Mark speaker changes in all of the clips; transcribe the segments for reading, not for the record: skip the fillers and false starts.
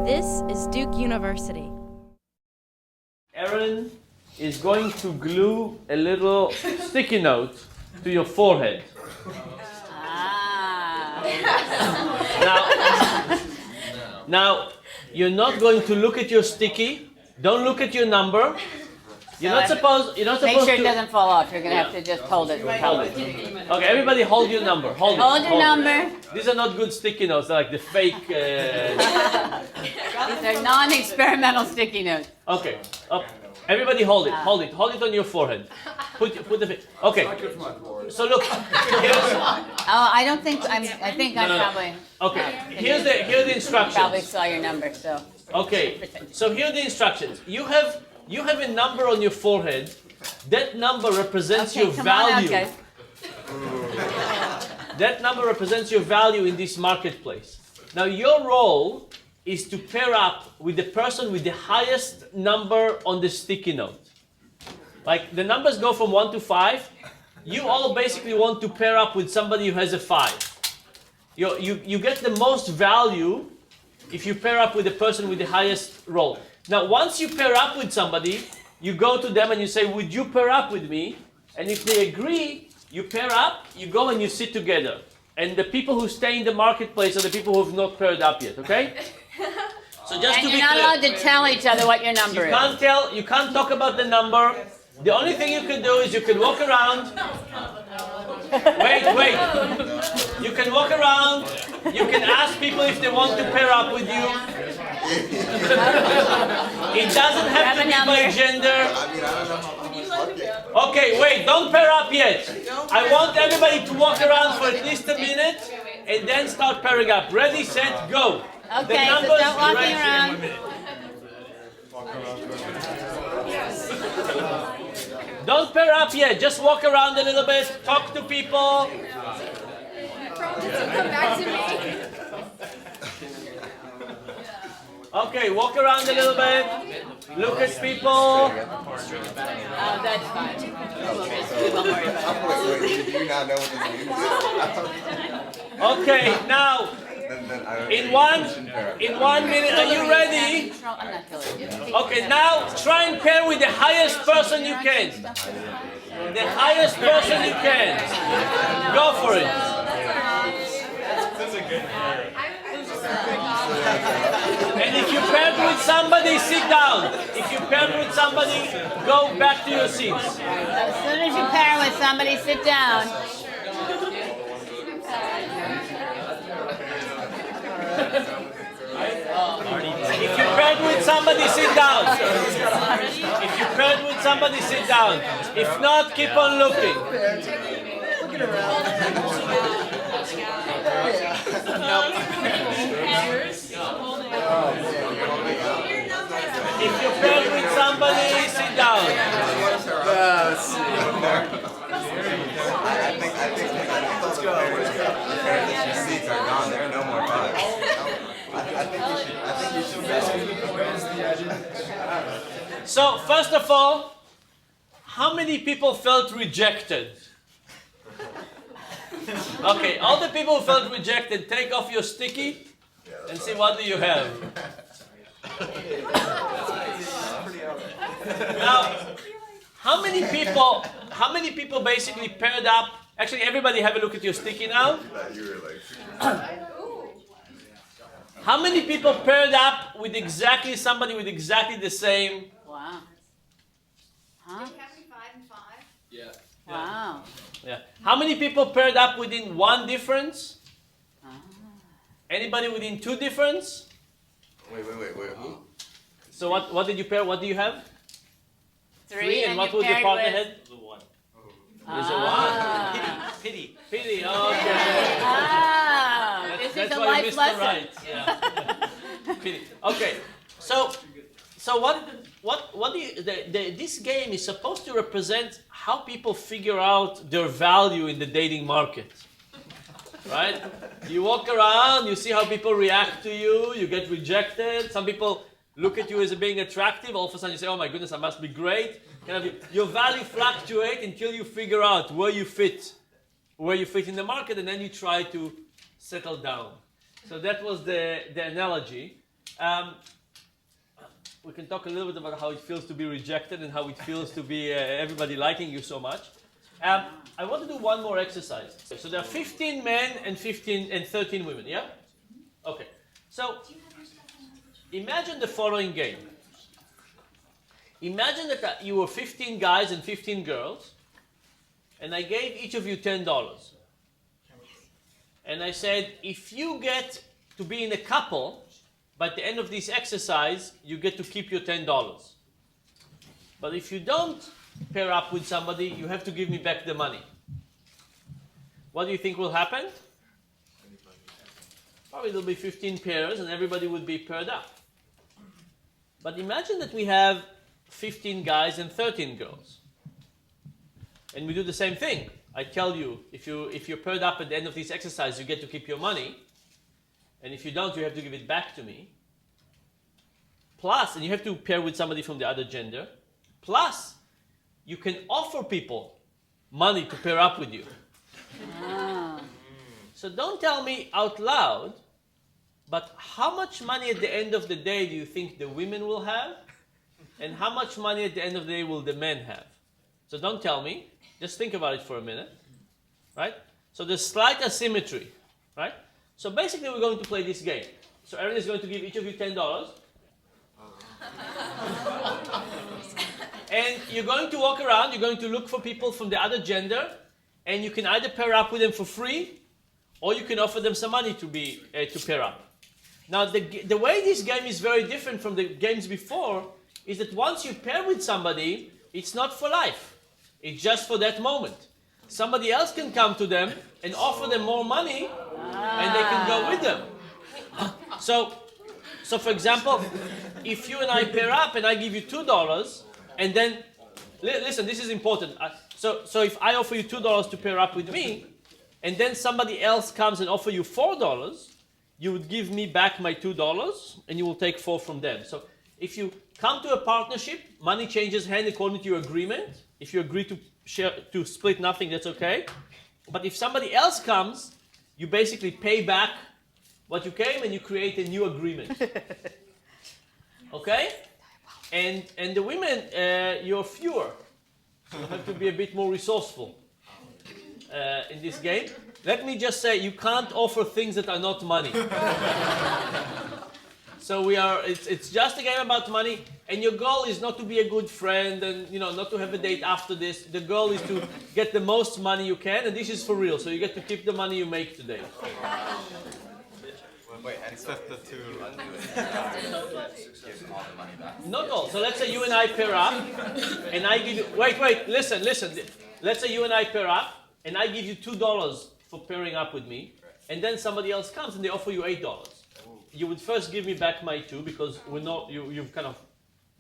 Speaker 1: This is Duke University.
Speaker 2: Aaron is going to glue a little sticky note to your forehead. Now, you're not going to look at your sticky. Don't look at your number. You're not supposed. You're not supposed
Speaker 3: Make sure
Speaker 2: to.
Speaker 3: it doesn't fall off. You're gonna have to just hold it.
Speaker 2: Okay, everybody, hold your number. Hold it.
Speaker 3: Hold your number.
Speaker 2: These are not good sticky notes. They're like the fake.
Speaker 3: These are non-experimental sticky notes.
Speaker 2: Okay. Up. Everybody, hold it. Hold it. Hold it on your forehead. Put the. Okay. So look.
Speaker 3: Oh, I don't think I think I probably.
Speaker 2: Okay. Here are the instructions.
Speaker 3: Probably saw your number, so.
Speaker 2: Okay. So here are the instructions. You have a number on your forehead. That number represents your value.
Speaker 3: On out, guys.
Speaker 2: That number represents your value in this marketplace. Now your role is to pair up with the person with the highest number on the sticky note. Like the numbers go from 1 to 5. You all basically want to pair up with somebody who has a 5. You get the most value if you pair up with the person with the highest roll. Now once you pair up with somebody, you go to them and you say, would you pair up with me? And if they agree, you pair up, you go and you sit together. And the people who stay in the marketplace are the people who have not paired up yet, okay? So just
Speaker 3: And
Speaker 2: to be
Speaker 3: you're not
Speaker 2: clear,
Speaker 3: allowed to tell each other what your number is.
Speaker 2: you can't talk about the number. The only thing you can do is you can walk around. Wait. You can walk around. You can ask people if they want to pair up with you. It doesn't have to be by gender. Okay, wait, don't pair up yet. I want everybody to walk around for at least a minute and then start pairing up. Ready, set, go.
Speaker 3: Okay, so start walking around.
Speaker 2: Don't pair up yet, just walk around a little bit, talk to people.
Speaker 1: Come back to me.
Speaker 2: Okay, walk around a little bit, look at people.
Speaker 3: Oh, that's fine. We won't worry about
Speaker 4: Do you not know what this means?
Speaker 2: Okay, now, in one minute, are you ready?
Speaker 3: it. I'm not Hillary.
Speaker 2: Okay, now try and pair with the highest person you can. The highest person you can. Go for it. And if you paired with somebody, sit down. If you paired with somebody, go back to your seats.
Speaker 3: As soon as you pair with somebody, sit down.
Speaker 2: If you paired with somebody, sit down. If you paired with somebody, sit down. If not, keep on looking. If you paired with somebody, sit down.
Speaker 4: Let's go. Your seats are gone. There are no more fives. I think you should.
Speaker 2: So, first of all, how many people felt rejected? Okay, all the people who felt rejected, take off your sticky and see what do you have. Now, how many people basically paired up? Actually, everybody have a look at your sticky now. How many people paired up with exactly somebody with exactly the same?
Speaker 3: Wow. Huh?
Speaker 5: Yeah.
Speaker 3: Wow.
Speaker 2: Yeah. How many people paired up within one difference? Anybody within two difference?
Speaker 4: Wait. Who?
Speaker 2: So what did you pair? What do you have?
Speaker 3: Three,
Speaker 2: And what was your partner had? It was a one. Pity. Okay.
Speaker 3: Ah, this is
Speaker 2: That's
Speaker 3: a
Speaker 2: why you
Speaker 3: life
Speaker 2: missed
Speaker 3: lesson.
Speaker 2: the right. Yeah. Pity. Okay. So what do you, this game is supposed to represent how people figure out their value in the dating market. Right? You walk around, you see how people react to you, you get rejected. Some people look at you as being attractive, all of a sudden you say, oh my goodness, I must be great. Your value fluctuates until you figure out where you fit in the market, and then you try to settle down. So that was the analogy. We can talk a little bit about how it feels to be rejected and how it feels to be everybody liking you so much. I want to do one more exercise. So there are 15 men and 13 women, yeah? Okay. So imagine the following game. Imagine that you were 15 guys and 15 girls, and I gave each of you $10. And I said, if you get to be in a couple, by the end of this exercise, you get to keep your $10. But if you don't pair up with somebody, you have to give me back the money. What do you think will happen? Probably there'll be 15 pairs and everybody would be paired up. But imagine that we have 15 guys and 13 girls. And we do the same thing. I tell you, if you're paired up at the end of this exercise, you get to keep your money. And if you don't, you have to give it back to me. Plus, and you have to pair with somebody from the other gender. Plus, you can offer people money to pair up with you. So don't tell me out loud, but how much money at the end of the day do you think the women will have? And how much money at the end of the day will the men have? So don't tell me. Just think about it for a minute. Right? So there's slight asymmetry. Right? So basically we're going to play this game. So Aaron is going to give each of you $10. And you're going to walk around, you're going to look for people from the other gender, and you can either pair up with them for free, or you can offer them some money to pair up. Now, the way this game is very different from the games before is that once you pair with somebody, it's not for life. It's just for that moment. Somebody else can come to them and offer them more money, and they can go with them. So for example, if you and I pair up and I give you $2, and then, listen, this is important. So if I offer you $2 to pair up with me, and then somebody else comes and offer you $4, you would give me back my $2, and you will take $4 from them. So if you come to a partnership, money changes hand according to your agreement. If you agree to split nothing, that's okay. But if somebody else comes, you basically pay back what you came and you create a new agreement. Okay? And the women, you're fewer. So you have to be a bit more resourceful in this game. Let me just say, you can't offer things that are not money. So it's just a game about money, and your goal is not to be a good friend and not to have a date after this. The goal is to get the most money you can, and this is for real. So you get to keep the money you make today.
Speaker 4: Wait, except the two.
Speaker 2: Not all. So let's say you and I pair up, and I give you. Wait. Listen. Let's say you and I pair up, and I give you $2 for pairing up with me, and then somebody else comes and they offer you $8. You would first give me back my $2 because you've kind of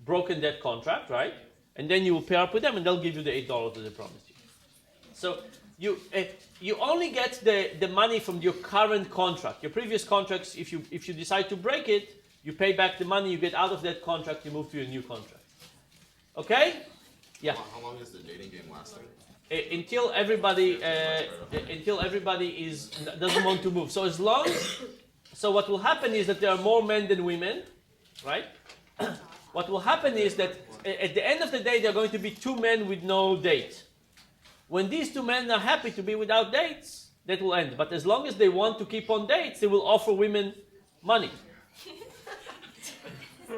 Speaker 2: broken that contract, right? And then you will pair up with them, and they'll give you the $8 that they promised you. So you only get the money from your current contract. Your previous contracts, if you decide to break it, you pay back the money. You get out of that contract. You move to a new contract. Okay? Yeah.
Speaker 4: How long is the dating game lasting?
Speaker 2: Until everybody doesn't want to move. So what will happen is that there are more men than women, right? What will happen is that at the end of the day, there are going to be 2 men with no date. When these 2 men are happy to be without dates, that will end. But as long as they want to keep on dates, they will offer women money.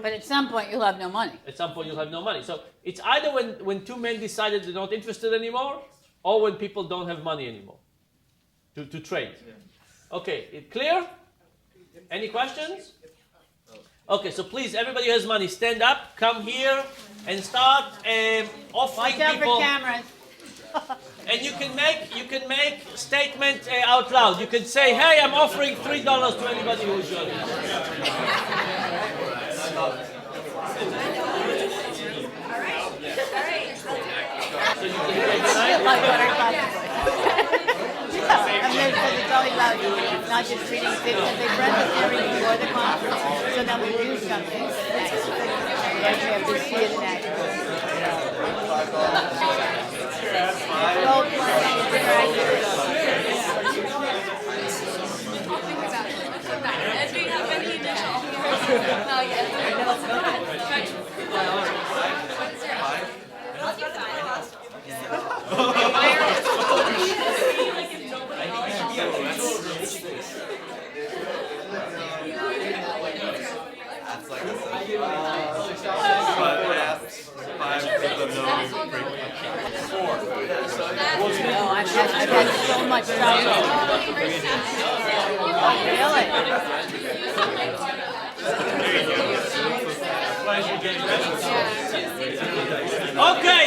Speaker 6: But at some point, you'll have no money.
Speaker 2: At some point, you'll have no money. So it's either when 2 men decided they're not interested anymore, or when people don't have money anymore to trade. Okay, clear? Any questions? Okay, so please, everybody who has money, stand up, come here, and start offering
Speaker 6: Watch out
Speaker 2: people.
Speaker 6: for cameras.
Speaker 2: And you can make statement out loud. You can say, "Hey, I'm offering $3 to anybody who is joining." So you can say,
Speaker 6: Like better possibly. Because it's always about not just treating kids as they friends with everything before the conference. So then we do something for the next. Like we have to see it next.
Speaker 5: And do you have any initial?
Speaker 4: That's like a 5 of them knowing frequently. 4.
Speaker 6: No, I've had so much trouble.
Speaker 2: Okay,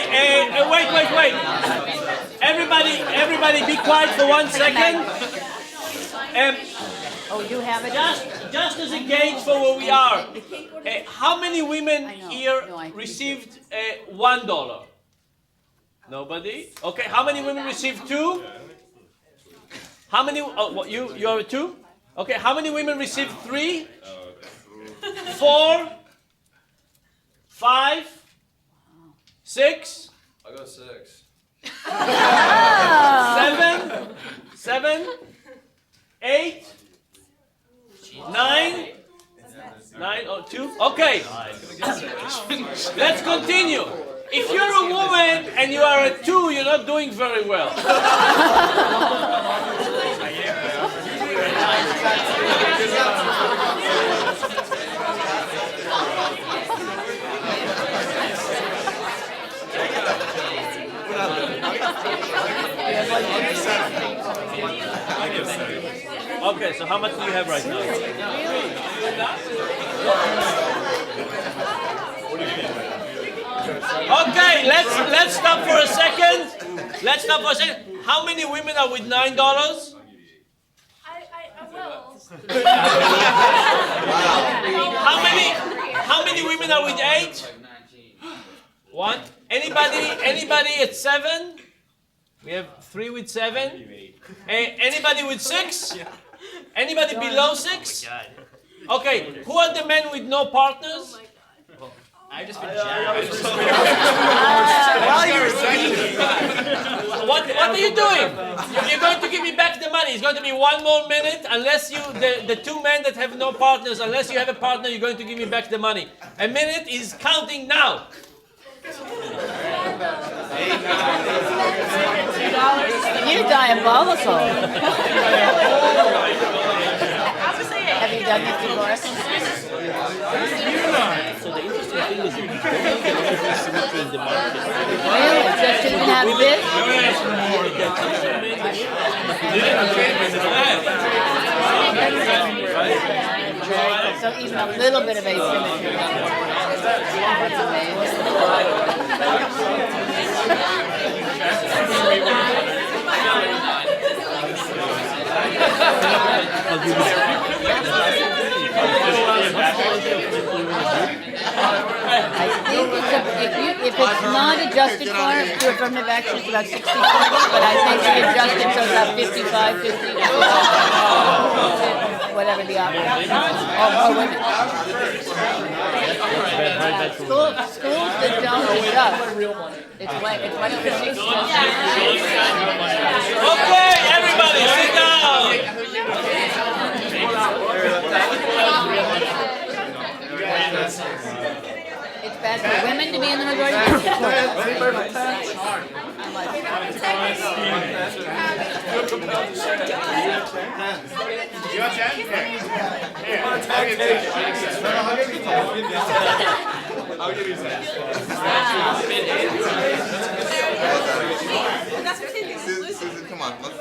Speaker 2: wait. Everybody be quiet for 1 second.
Speaker 6: Oh, you have it?
Speaker 2: Just as a gauge for where we are, how many women here
Speaker 6: No, I-
Speaker 2: received $1? Nobody? Okay, how many women received 2? How many, what, you are 2? Okay, how many women received 3? 4? 5? 6?
Speaker 4: I'll go 6.
Speaker 2: 7? 8? 9? 9 or 2? Okay. Let's continue. If you're a woman and you are a 2, you're not doing very well. Okay, so how much do you have right now? Okay, let's stop for a second. How many women are with $9?
Speaker 5: I will.
Speaker 2: How many women are with 8? 1. Anybody at 7? We have 3 with 7. Anybody with 6? Anybody below 6? Okay, who are the men with no partners?
Speaker 7: I've just been jacked.
Speaker 2: What are you doing? You're going to give me back the money. It's going to be 1 more minute. Unless the 2 men that have no partners, unless you have a partner, you're going to give me back the money. A minute is counting now.
Speaker 6: You're diabolical. Have you done this before?
Speaker 2: So the interesting thing is that you don't get every symmetry in the market.
Speaker 6: Really? Just didn't have this? So even a little bit of asymmetry. That's I think if it's not adjusted for through affirmative action, it's about 60, but I think we adjust it so it's about 55, 50, whatever the option. Oh, women. Schools that don't adjust, it's like 60.
Speaker 2: Okay, everybody, sit down.
Speaker 6: It's bad for women to be in the majority.
Speaker 4: I'll give you 10. Susan, come on. Let's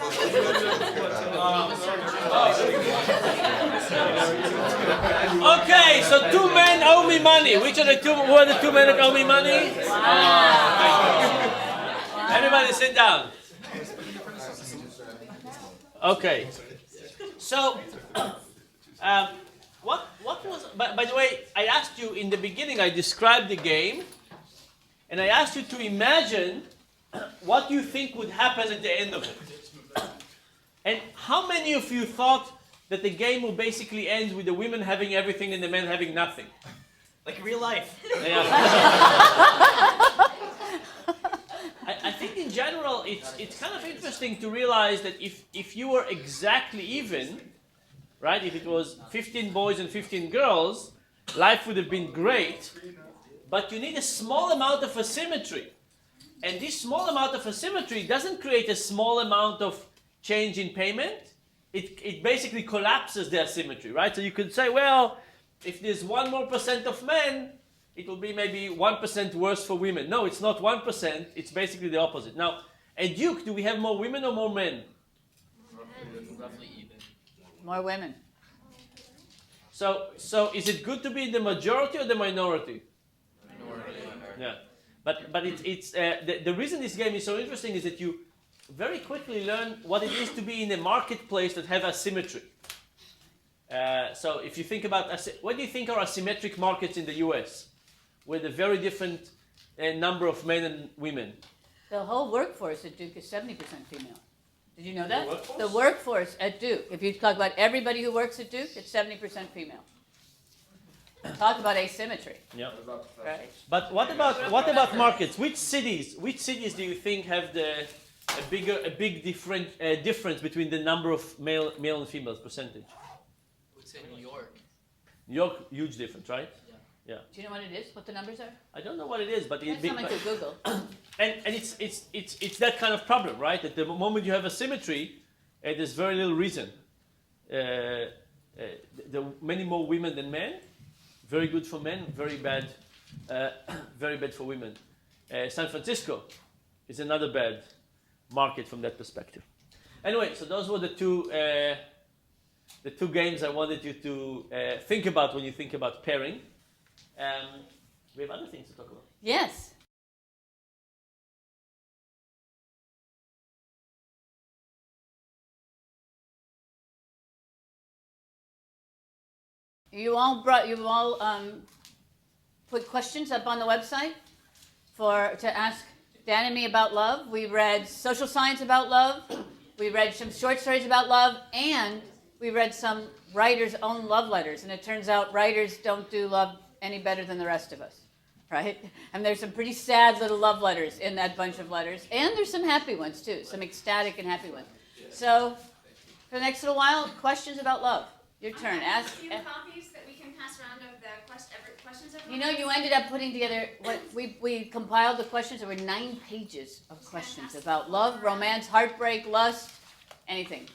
Speaker 2: Okay, so 2 men owe me money. Who are the 2 men that owe me money? Everybody sit down. Okay. So, what was? By the way, I asked you in the beginning. I described the game, and I asked you to imagine what you think would happen at the end of it. And how many of you thought that the game will basically end with the women having everything and the men having nothing?
Speaker 7: Like real life.
Speaker 2: Yeah. I think in general it's kind of interesting to realize that if you were exactly even, right, if it was 15 boys and 15 girls, life would have been great, but you need a small amount of asymmetry. And this small amount of asymmetry doesn't create a small amount of change in payment. It basically collapses the asymmetry, right? So you could say, well, if there's 1% more of men, it will be maybe 1% worse for women. No, it's not 1%. It's basically the opposite. Now, at Duke, do we have more women or more men?
Speaker 7: Roughly even.
Speaker 6: More women.
Speaker 2: So is it good to be in the majority or the minority?
Speaker 7: Minority.
Speaker 2: Yeah. But it's the reason this game is so interesting is that you very quickly learn what it is to be in a marketplace that have asymmetry. So if you think about, what do you think are asymmetric markets in the US? With a very different number of men and women.
Speaker 6: The whole workforce at Duke is 70% female. Did you know that?
Speaker 2: The workforce?
Speaker 6: The workforce at Duke, if you talk about everybody who works at Duke, it's 70% female. Talk about asymmetry,
Speaker 2: Yeah.
Speaker 6: right?
Speaker 2: But what about markets? Which cities do you think have a big difference between the number of male and female percentage?
Speaker 7: I would say New York.
Speaker 2: New York, huge difference, right?
Speaker 7: Yeah.
Speaker 6: Do you know what it is? What the numbers are?
Speaker 2: I don't know what it is, but
Speaker 6: That's something to Google.
Speaker 2: and it's that kind of problem, right? At the moment you have asymmetry, there's very little reason. There are many more women than men. Very good for men, very bad for women. San Francisco is another bad market from that perspective. Anyway, so those were the two games I wanted you to think about when you think about pairing. We have other things to talk about.
Speaker 6: Yes. You all put questions up on the website to ask Dan and me about love. We read social science about love. We read some short stories about love, and we read some writers' own love letters. And it turns out writers don't do love any better than the rest of us, right? And there's some pretty sad little love letters in that bunch of letters, and there's some happy ones too, some ecstatic and happy ones. So for the next little while, questions about love. Your turn. Ask.
Speaker 5: A few copies that we can pass around of the questions.
Speaker 6: You know, you ended up putting together what we compiled the questions. There were 9 pages of questions about love, romance, heartbreak, lust, anything.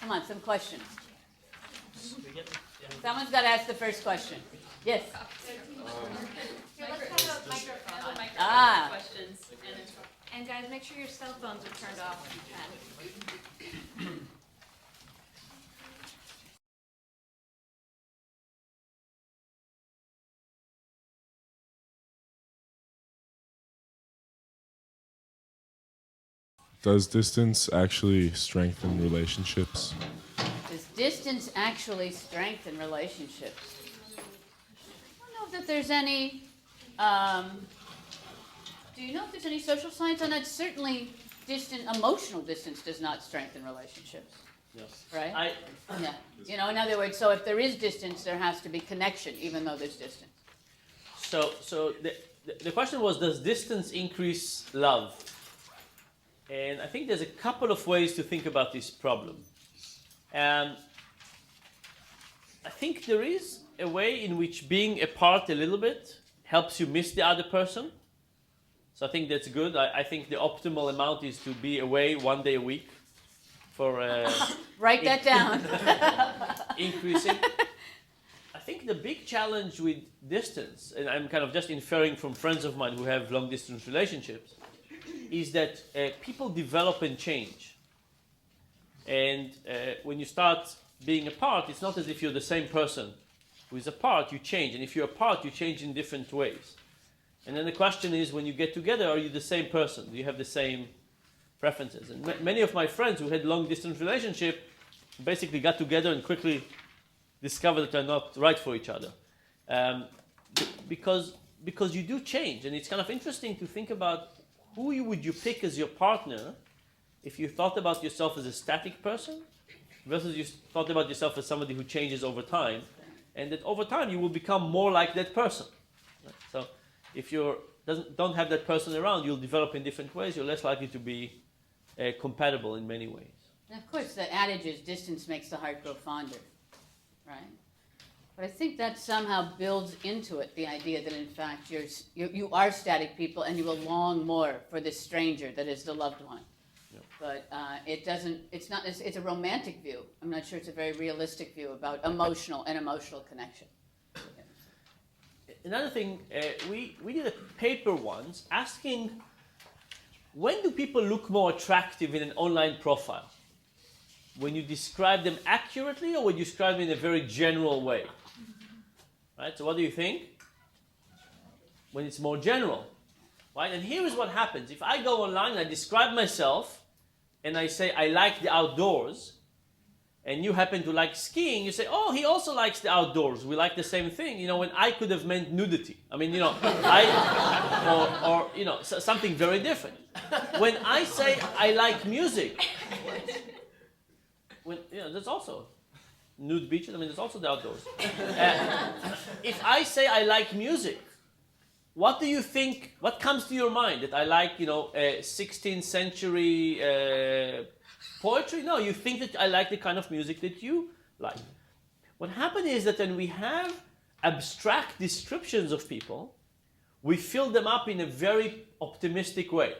Speaker 6: Come on, some questions. Someone's got to ask the first question. Yes.
Speaker 5: Here, let's have a microphone.
Speaker 6: Ah.
Speaker 3: Questions.
Speaker 5: And guys, make sure your cell phones are turned off if you can.
Speaker 8: Does distance actually strengthen relationships?
Speaker 6: Does distance actually strengthen relationships? I don't know that there's any. Do you know if there's any social science on that? Certainly, emotional distance does not strengthen relationships.
Speaker 2: Yes.
Speaker 6: Right? Yeah. You know, in other words, so if there is distance, there has to be connection, even though there's distance.
Speaker 2: So the question was, does distance increase love? And I think there's a couple of ways to think about this problem. I think there is a way in which being apart a little bit helps you miss the other person. So I think that's good. I think the optimal amount is to be away 1 day a week for
Speaker 6: Write that down.
Speaker 2: increasing. I think the big challenge with distance, and I'm kind of just inferring from friends of mine who have long distance relationships, is that people develop and change. And when you start being apart, it's not as if you're the same person who is apart, you change. And if you're apart, you change in different ways. And then the question is, when you get together, are you the same person? Do you have the same preferences? And many of my friends who had long distance relationship basically got together and quickly discovered that they're not right for each other. Because you do change. And it's kind of interesting to think about who would you pick as your partner if you thought about yourself as a static person versus you thought about yourself as somebody who changes over time, and that over time you will become more like that person. Right? So if you don't have that person around, you'll develop in different ways. You're less likely to be compatible in many ways.
Speaker 6: And of course, the adage is distance makes the heart grow fonder, right? But I think that somehow builds into it the idea that in fact you are static people and you will long more for this stranger that is the loved one.
Speaker 2: Yeah.
Speaker 6: But it doesn't, it's a romantic view. I'm not sure it's a very realistic view about emotional connection.
Speaker 2: Another thing, we did a paper once asking, when do people look more attractive in an online profile? When you describe them accurately or when you describe them in a very general way? Right, so what do you think? When it's more general, right? And here is what happens. If I go online and I describe myself and I say I like the outdoors, and you happen to like skiing, you say, oh, he also likes the outdoors. We like the same thing. You know, when I could have meant nudity. I mean, you know, or you know, something very different. When I say I like music, when, you know, that's also nude beaches. I mean, there's also the outdoors. If I say I like music, what do you think? What comes to your mind? That I like, you know, 16th century poetry? No, you think that I like the kind of music that you like. What happened is that when we have abstract descriptions of people, we fill them up in a very optimistic way.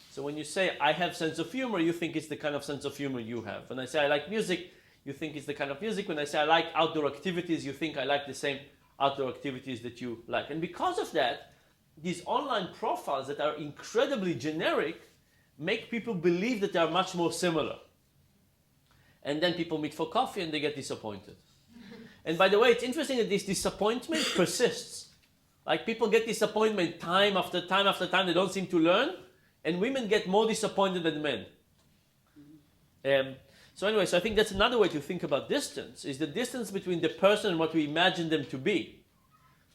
Speaker 2: So when you say I have sense of humor, you think it's the kind of sense of humor you have. When I say I like music, you think it's the kind of music. When I say I like outdoor activities, you think I like the same outdoor activities that you like. And because of that, these online profiles that are incredibly generic make people believe that they are much more similar. And then people meet for coffee and they get disappointed. And by the way, it's interesting that this disappointment persists. Like people get disappointment time after time after time, they don't seem to learn, and women get more disappointed than men. So anyway, so I think that's another way to think about distance, is the distance between the person and what we imagine them to be.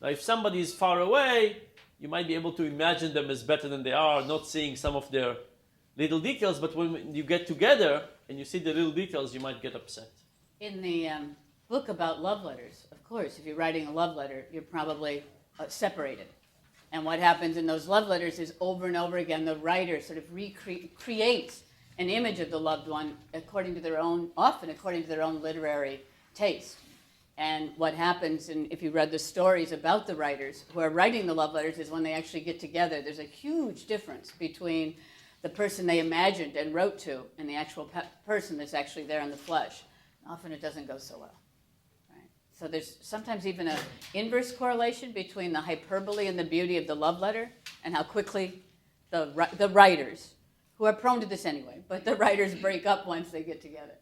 Speaker 2: Now if somebody is far away, you might be able to imagine them as better than they are, not seeing some of their little details, but when you get together and you see the little details, you might get upset.
Speaker 6: In the book about love letters, of course, if you're writing a love letter, you're probably separated. And what happens in those love letters is over and over again, the writer sort of creates an image of the loved one often according to their own literary taste. And what happens, and if you read the stories about the writers who are writing the love letters, is when they actually get together, there's a huge difference between the person they imagined and wrote to and the actual person that's actually there in the flesh. Often it doesn't go so well. Right? So there's sometimes even an inverse correlation between the hyperbole and the beauty of the love letter and how quickly the writers, who are prone to this anyway, but the writers break up once they get together.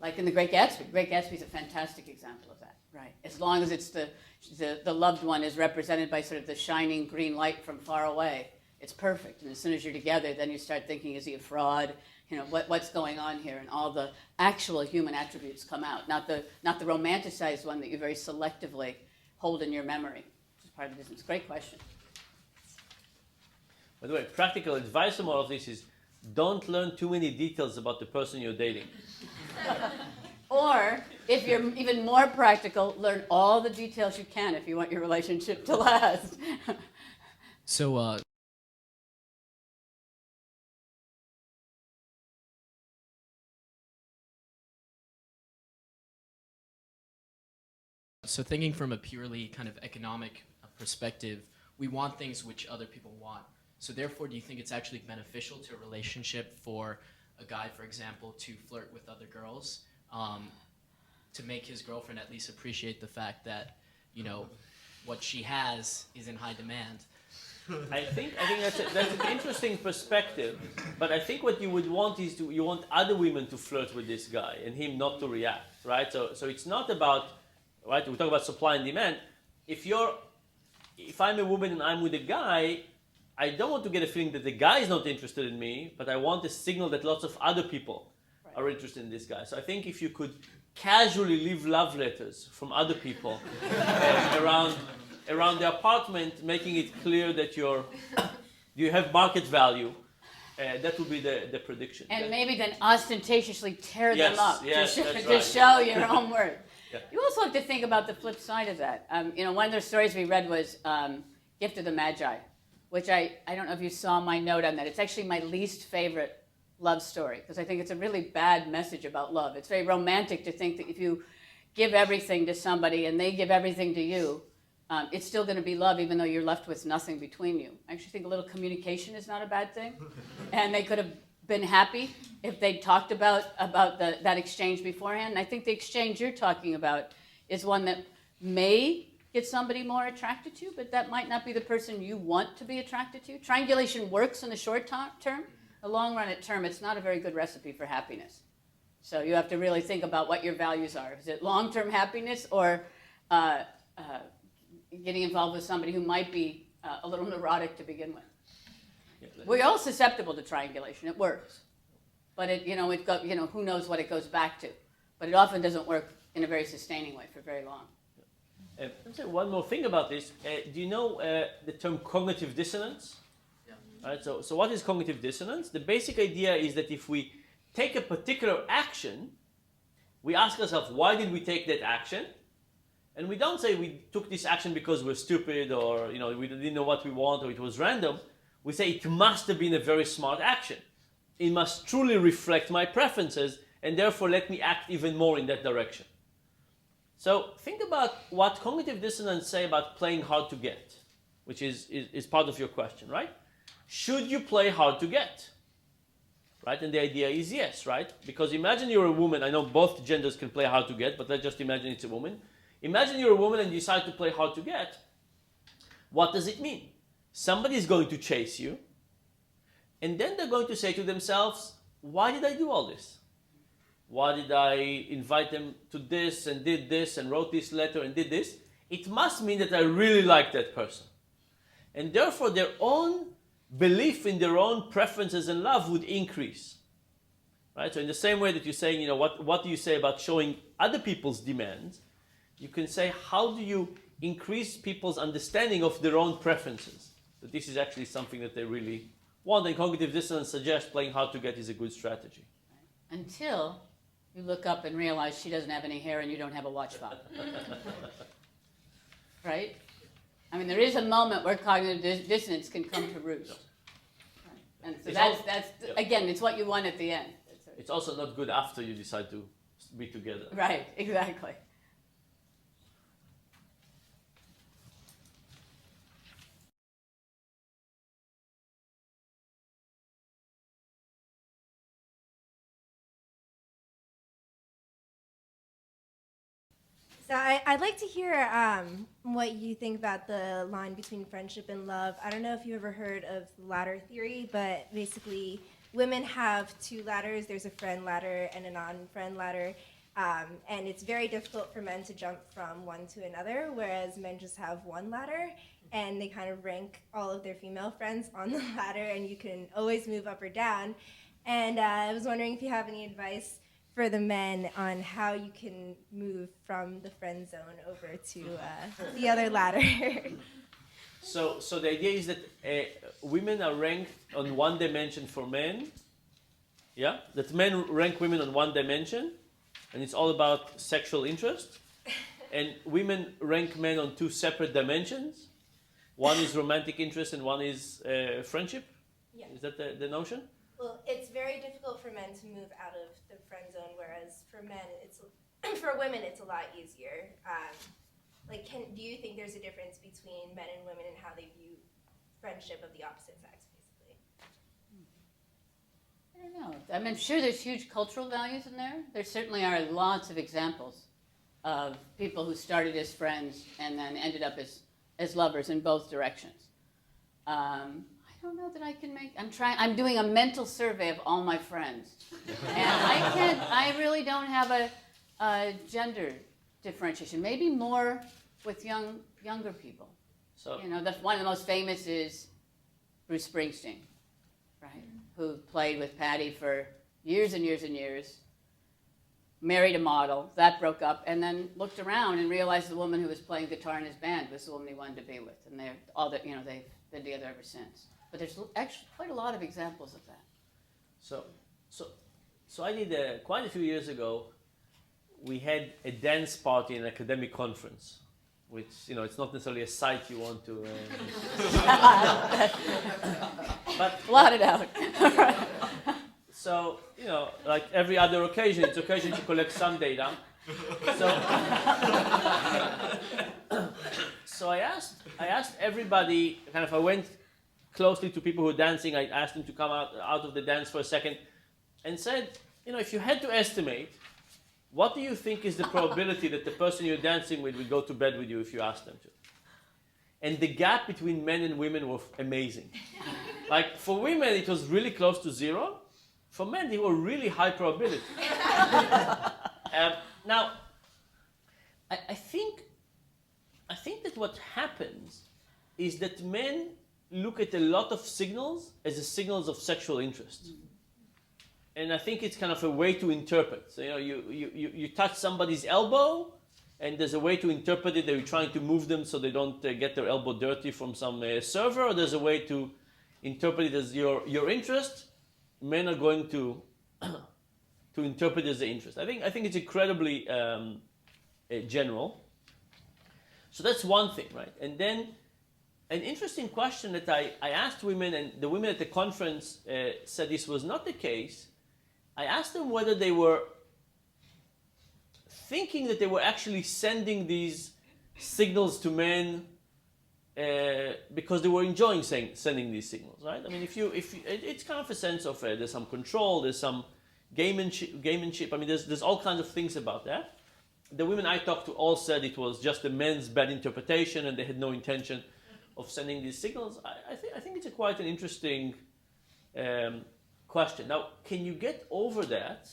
Speaker 6: Like in The Great Gatsby. Great Gatsby is a fantastic example of that, right? As long as it's the loved one is represented by sort of the shining green light from far away, it's perfect. And as soon as you're together, then you start thinking, is he a fraud? You know, what's going on here? And all the actual human attributes come out, not the romanticized one that you very selectively hold in your memory, which is part of the business. Great question.
Speaker 2: By the way, practical advice from all of this is don't learn too many details about the person you're dating.
Speaker 6: Or, if you're even more practical, learn all the details you can if you want your relationship to last.
Speaker 9: So, So thinking from a purely kind of economic perspective, we want things which other people want. So therefore, do you think it's actually beneficial to a relationship for a guy, for example, to flirt with other girls, to make his girlfriend at least appreciate the fact that, you know, what she has is in high demand?
Speaker 2: I think that's an interesting perspective, but I think what you would want is you want other women to flirt with this guy and him not to react, right? So it's not about, right? We talk about supply and demand. If I'm a woman and I'm with a guy, I don't want to get a feeling that the guy is not interested in me, but I want a signal that lots of other people are interested in this guy. So I think if you could casually leave love letters from other people around the apartment, making it clear that you have market value, that would be the prediction.
Speaker 6: And maybe then ostentatiously tear them up to
Speaker 2: right.
Speaker 6: show your own worth.
Speaker 2: Yeah.
Speaker 6: You also have to think about the flip side of that. One of the stories we read was Gift of the Magi, which I don't know if you saw my note on that. It's actually my least favorite love story because I think it's a really bad message about love. It's very romantic to think that if you give everything to somebody and they give everything to you, it's still going to be love even though you're left with nothing between you. I actually think a little communication is not a bad thing. And they could have been happy if they'd talked about that exchange beforehand. And I think the exchange you're talking about is one that may get somebody more attracted to you, but that might not be the person you want to be attracted to. Triangulation works in the short term. The long run term, it's not a very good recipe for happiness. So you have to really think about what your values are. Is it long-term happiness or getting involved with somebody who might be a little neurotic to begin with? We're all susceptible to triangulation. It works, but who knows what it goes back to? But it often doesn't work in a very sustaining way for very long.
Speaker 2: Let me say one more thing about this. Do you know the term cognitive dissonance?
Speaker 7: Yeah.
Speaker 2: Right, so what is cognitive dissonance? The basic idea is that if we take a particular action, we ask ourselves, why did we take that action? And we don't say we took this action because we're stupid or we didn't know what we want or it was random. We say it must have been a very smart action. It must truly reflect my preferences and therefore let me act even more in that direction. So think about what cognitive dissonance say about playing hard to get, which is part of your question, right? Should you play hard to get? Right? And the idea is yes, right? Because imagine you're a woman. I know both genders can play hard to get, but let's just imagine it's a woman. Imagine you're a woman and you decide to play hard to get. What does it mean? Somebody is going to chase you, and then they're going to say to themselves, why did I do all this? Why did I invite them to this and did this and wrote this letter and did this? It must mean that I really like that person. And therefore their own belief in their own preferences and love would increase. Right? So in the same way that you're saying, what do you say about showing other people's demands? You can say, how do you increase people's understanding of their own preferences? That this is actually something that they really want. And cognitive dissonance suggests playing hard to get is a good strategy.
Speaker 6: Until you look up and realize she doesn't have any hair and you don't have a watch fob. Right? I mean, there is a moment where cognitive dissonance can come to roost. Right? And so that's again, it's what you want at the end.
Speaker 2: It's also not good after you decide to be together.
Speaker 6: Right, exactly.
Speaker 10: So I'd like to hear what you think about the line between friendship and love. I don't know if you ever heard of ladder theory, but basically women have two ladders. There's a friend ladder and a non-friend ladder. And it's very difficult for men to jump from one to another, whereas men just have one ladder, and they kind of rank all of their female friends on the ladder, and you can always move up or down. And I was wondering if you have any advice for the men on how you can move from the friend zone over to the other ladder.
Speaker 2: So the idea is that women are ranked on one dimension for men. Yeah? That men rank women on one dimension, and it's all about sexual interest. And women rank men on two separate dimensions. One is romantic interest and one is friendship.
Speaker 10: Yeah.
Speaker 2: Is that the notion?
Speaker 10: Well, it's very difficult for men to move out of the friend zone, whereas for men, for women, it's a lot easier. Do you think there's a difference between men and women in how they view friendship of the opposite sex, basically?
Speaker 6: I don't know. I'm sure there's huge cultural values in there. There certainly are lots of examples of people who started as friends and then ended up as lovers in both directions. I don't know that I can make. I'm doing a mental survey of all my friends, and I really don't have a gender differentiation. Maybe more with younger people.
Speaker 2: So
Speaker 6: One of the most famous is Bruce Springsteen, right? Who played with Patty for years and years and years. Married a model, that broke up, and then looked around and realized the woman who was playing guitar in his band was the woman he wanted to be with, and they've been together ever since. But there's actually quite a lot of examples of that.
Speaker 2: So I did quite a few years ago. We had a dance party in an academic conference, which it's not necessarily a site you want to. But
Speaker 6: blot it out.
Speaker 2: So like every other occasion, it's occasion to collect some data. So, so I asked everybody, kind of, I went closely to people who are dancing, I asked them to come out of the dance for a second, and said, if you had to estimate, what do you think is the probability that the person you're dancing with will go to bed with you if you ask them to? And the gap between men and women was amazing. Like, for women, it was really close to zero. For men, they were really high probability. Now, I think that what happens is that men look at a lot of signals as signals of sexual interest. And I think it's kind of a way to interpret. So, you touch somebody's elbow, and there's a way to interpret it that you're trying to move them so they don't get their elbow dirty from some server, or there's a way to interpret it as your interest. Men are going to interpret it as the interest. I think it's incredibly general. So that's one thing, right? And then an interesting question that I asked women, and the women at the conference said this was not the case. I asked them whether they were thinking that they were actually sending these signals to men because they were enjoying sending these signals, right? I mean, if you it's kind of a sense of there's some control, there's some gamemanship. I mean, there's all kinds of things about that. The women I talked to all said it was just the men's bad interpretation, and they had no intention of sending these signals. I think it's quite an interesting question. Now, can you get over that?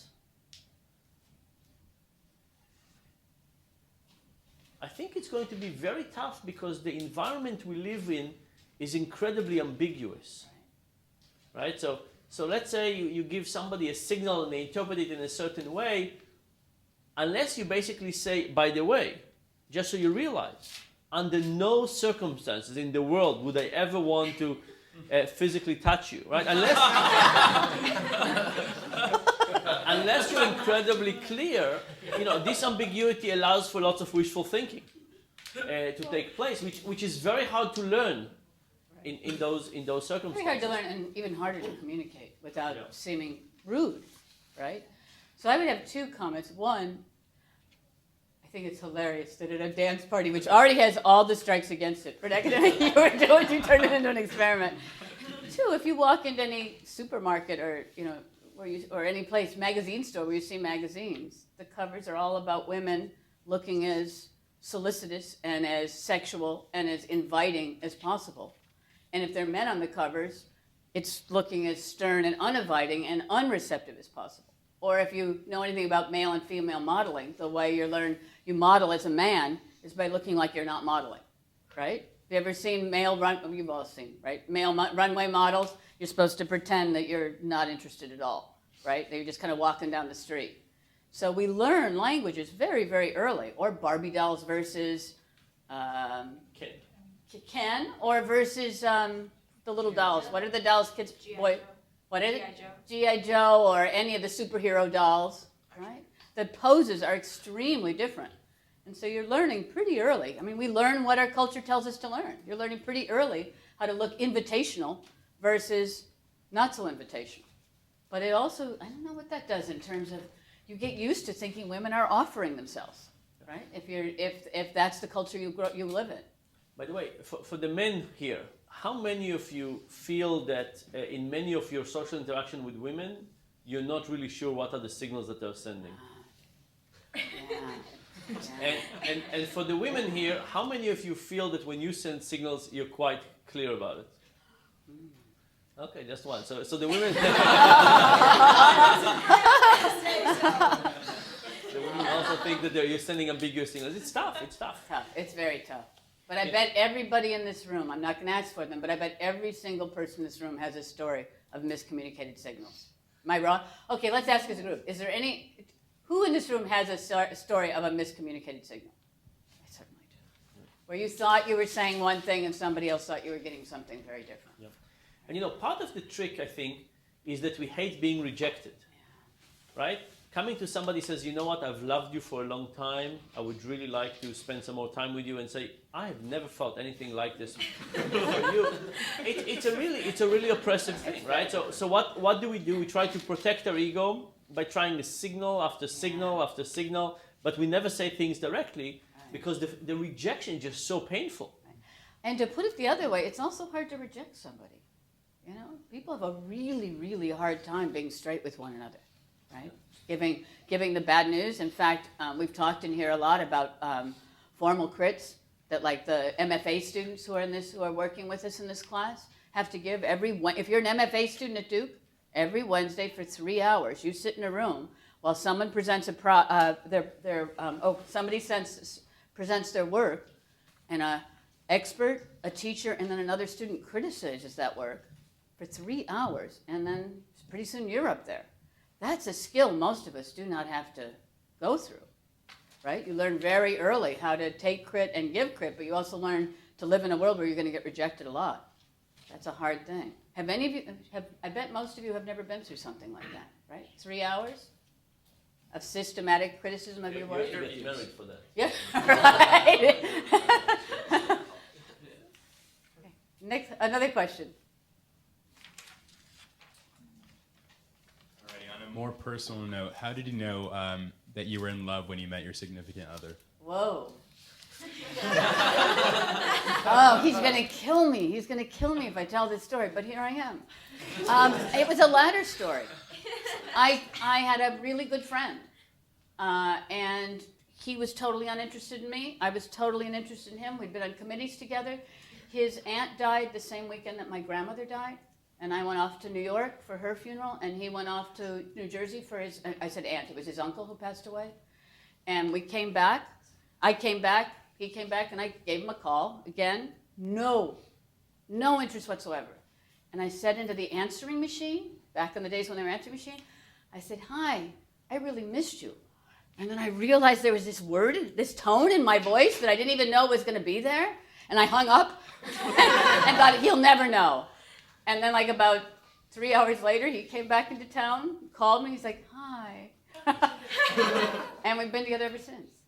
Speaker 2: I think it's going to be very tough because the environment we live in is incredibly ambiguous, right? So let's say you give somebody a signal and they interpret it in a certain way, unless you basically say, by the way, just so you realize, under no circumstances in the world would I ever want to physically touch you, right? Unless you're incredibly clear, this ambiguity allows for lots of wishful thinking to take place, which is very hard to learn in those circumstances.
Speaker 6: Very hard to learn, and even harder to communicate without seeming rude, right? So I would have two comments. One, I think it's hilarious that at a dance party, which already has all the strikes against it, for an academic you turn it into an experiment. Two, if you walk into any supermarket or or any place, magazine store where you see magazines, the covers are all about women looking as solicitous and as sexual and as inviting as possible. And if they're men on the covers, it's looking as stern and uninviting and unreceptive as possible. Or if you know anything about male and female modeling, the way you model as a man is by looking like you're not modeling, right? Have you ever seen you've all seen, right? Male runway models, you're supposed to pretend that you're not interested at all, right? That you're just kind of walking down the street. So we learn languages very, very early, or Barbie dolls versus Ken, or versus the little dolls. What are the dolls kids? What is it? G.I. Joe, or any of the superhero dolls, right? The poses are extremely different. And so you're learning pretty early. I mean, we learn what our culture tells us to learn. You're learning pretty early how to look invitational versus not so invitational. But it also, I don't know what that does in terms of, you get used to thinking women are offering themselves, right? If that's the culture you live in.
Speaker 2: By the way, for the men here, how many of you feel that in many of your social interaction with women, you're not really sure what are the signals that they're sending? And for the women here, how many of you feel that when you send signals, you're quite clear about it? Okay, just one. So the women... the women also think that you're sending ambiguous signals. It's tough.
Speaker 6: It's very tough. But I bet everybody in this room, I'm not going to ask for them, but I bet every single person in this room has a story of miscommunicated signals. Am I wrong? Okay, let's ask as a group. Is there who in this room has a story of a miscommunicated signal? I certainly do. Where you thought you were saying one thing and somebody else thought you were getting something very different.
Speaker 2: Yeah. And part of the trick, I think, is that we hate being rejected, right? Coming to somebody says, you know what, I've loved you for a long time. I would really like to spend some more time with you, and say, I have never felt anything like this for you. It's a really oppressive thing, right? So what do? We try to protect our ego by trying to signal after signal after signal, but we never say things directly because the rejection is just so painful.
Speaker 11: And to put it the other way, it's also hard to reject somebody. You know, people have a really, really hard time being straight with one another, right? Giving the bad news. In fact, we've talked in here a lot about formal crits that, like, the MFA students who are working with us in this class have to give if you're an MFA student at Duke, every Wednesday for 3 hours, you sit in a room while someone presents presents their work, and an expert, a teacher, and then another student criticizes that work for 3 hours, and then pretty soon you're up there. That's a skill most of us do not have to go through, right? You learn very early how to take crit and give crit, but you also learn to live in a world where you're going to get rejected a lot. That's a hard thing. Have any of you, I bet most of you have never been through something like that, right? 3 hours of systematic criticism of your work?
Speaker 2: You get married for that.
Speaker 11: Yeah, right. Next, another question.
Speaker 12: On a more personal note, how did you know that you were in love when you met your significant other?
Speaker 11: Whoa. Oh, he's going to kill me. He's going to kill me if I tell this story, but here I am. It was a ladder story. I had a really good friend, and he was totally uninterested in me. I was totally uninterested in him. We'd been on committees together. His aunt died the same weekend that my grandmother died. And I went off to New York for her funeral, and he went off to New Jersey for his, I said aunt, it was his uncle who passed away. And we came back. I came back, he came back, and I gave him a call. Again, no interest whatsoever. And I said into the answering machine, back in the days when they were answering machine, I said, "Hi, I really missed you." And then I realized there was this word, this tone in my voice that I didn't even know was going to be there. And I hung up and thought, he'll never know. And then, like, about 3 hours later, he came back into town, called me, he's like, "Hi." And we've been together ever since.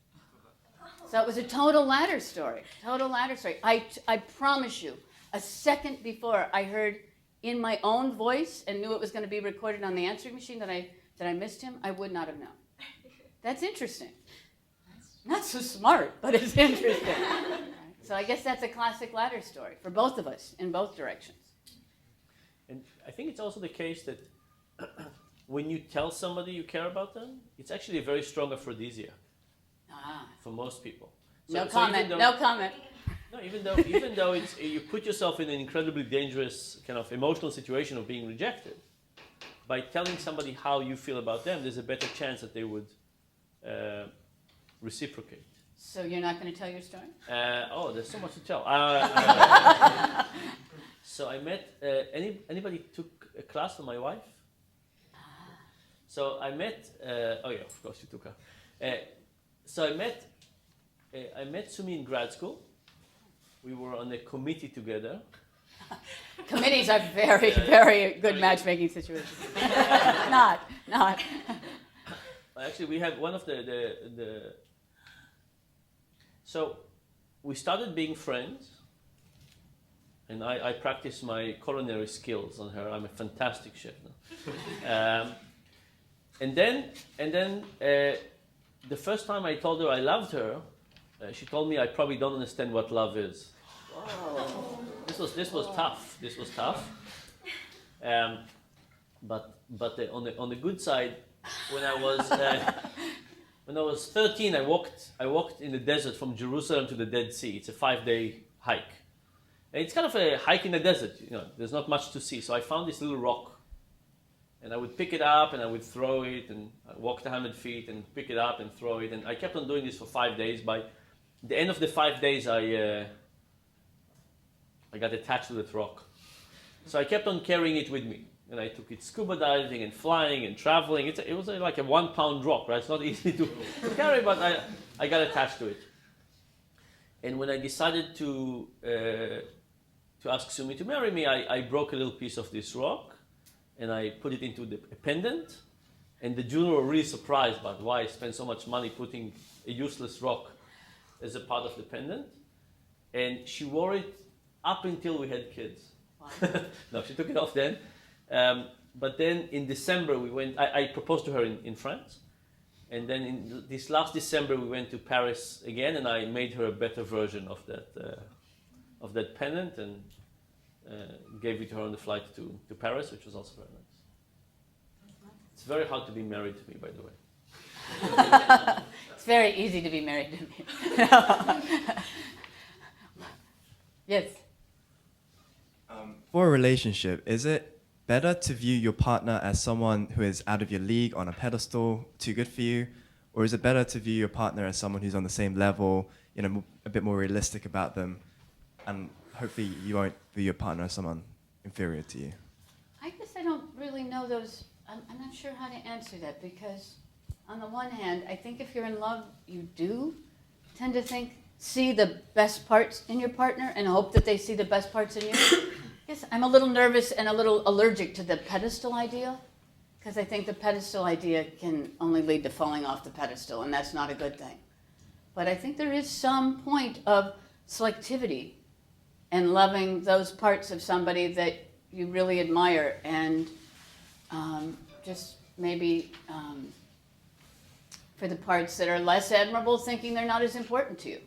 Speaker 11: So it was a total ladder story, I promise you, a second before I heard in my own voice and knew it was going to be recorded on the answering machine that I missed him, I would not have known. That's interesting. Not so smart, but it's interesting. So I guess that's a classic ladder story for both of us in both directions.
Speaker 2: And I think it's also the case that when you tell somebody you care about them, it's actually a very strong aphrodisiac for most people.
Speaker 11: No comment.
Speaker 2: No, even though it's, you put yourself in an incredibly dangerous kind of emotional situation of being rejected, by telling somebody how you feel about them, there's a better chance that they would reciprocate.
Speaker 11: So you're not going to tell your story?
Speaker 2: There's so much to tell. So I met, anybody took a class with my wife? So I met, of course you took her. So I met Sumi in grad school. We were on a committee together.
Speaker 11: Committees are very, very good matchmaking situations. Not.
Speaker 2: Actually, we have one of the. So we started being friends, and I practiced my culinary skills on her. I'm a fantastic chef now. And then the first time I told her I loved her, she told me I probably don't understand what love is. Whoa. This was tough. But on the good side, when I was 13, I walked in the desert from Jerusalem to the Dead Sea. It's a 5-day hike. And it's kind of a hike in the desert. You know, there's not much to see. So I found this little rock, and I would pick it up and I would throw it, and I walked 100 feet and pick it up and throw it, and I kept on doing this for 5 days. By the end of the 5 days, I got attached to that rock. So I kept on carrying it with me. And I took it scuba diving and flying and traveling. It was like a 1 pound rock, right? It's not easy to carry, but I got attached to it. And when I decided to ask Sumi to marry me, I broke a little piece of this rock and I put it into a pendant. And the jewelers were really surprised about why I spent so much money putting a useless rock as a part of the pendant. And she wore it up until we had kids. Wow. No, she took it off then. But then in December we went, I proposed to her in France, And then in this last December, we went to Paris again, and I made her a better version of that pennant, and gave it to her on the flight to Paris, which was also very nice. It's very hard to be married to me, by the way.
Speaker 11: It's very easy to be married to me. Yes.
Speaker 13: For a relationship, is it better to view your partner as someone who is out of your league, on a pedestal, too good for you? Or is it better to view your partner as someone who's on the same level, a bit more realistic about them, and hopefully you won't view your partner as someone inferior to you?
Speaker 11: I guess I don't really know those. I'm not sure how to answer that, because on the one hand, I think if you're in love, you do tend to see the best parts in your partner and hope that they see the best parts in you. Yes, I'm a little nervous and a little allergic to the pedestal idea, because I think the pedestal idea can only lead to falling off the pedestal, and that's not a good thing. But I think there is some point of selectivity and loving those parts of somebody that you really admire, and just maybe for the parts that are less admirable, thinking they're not as important to you.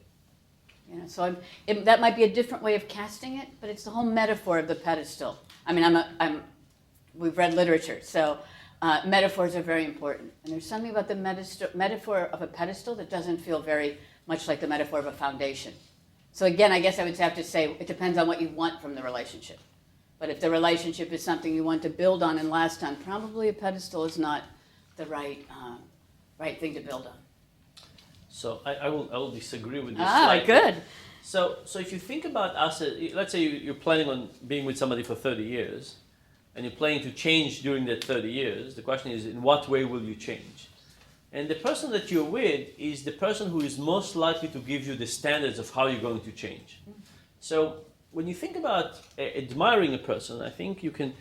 Speaker 11: So that might be a different way of casting it, but it's the whole metaphor of the pedestal. I mean, we've read literature, so metaphors are very important. And there's something about the metaphor of a pedestal that doesn't feel very much like the metaphor of a foundation. So again, I guess I would have to say it depends on what you want from the relationship. But if the relationship is something you want to build on and last on, probably a pedestal is not the right thing to build on.
Speaker 2: So I will disagree with this.
Speaker 11: Good.
Speaker 2: So if you think about us, let's say you're planning on being with somebody for 30 years, and you're planning to change during that 30 years, the question is, in what way will you change? And the person that you're with is the person who is most likely to give you the standards of how you're going to change. So when you think about admiring a person, I think you can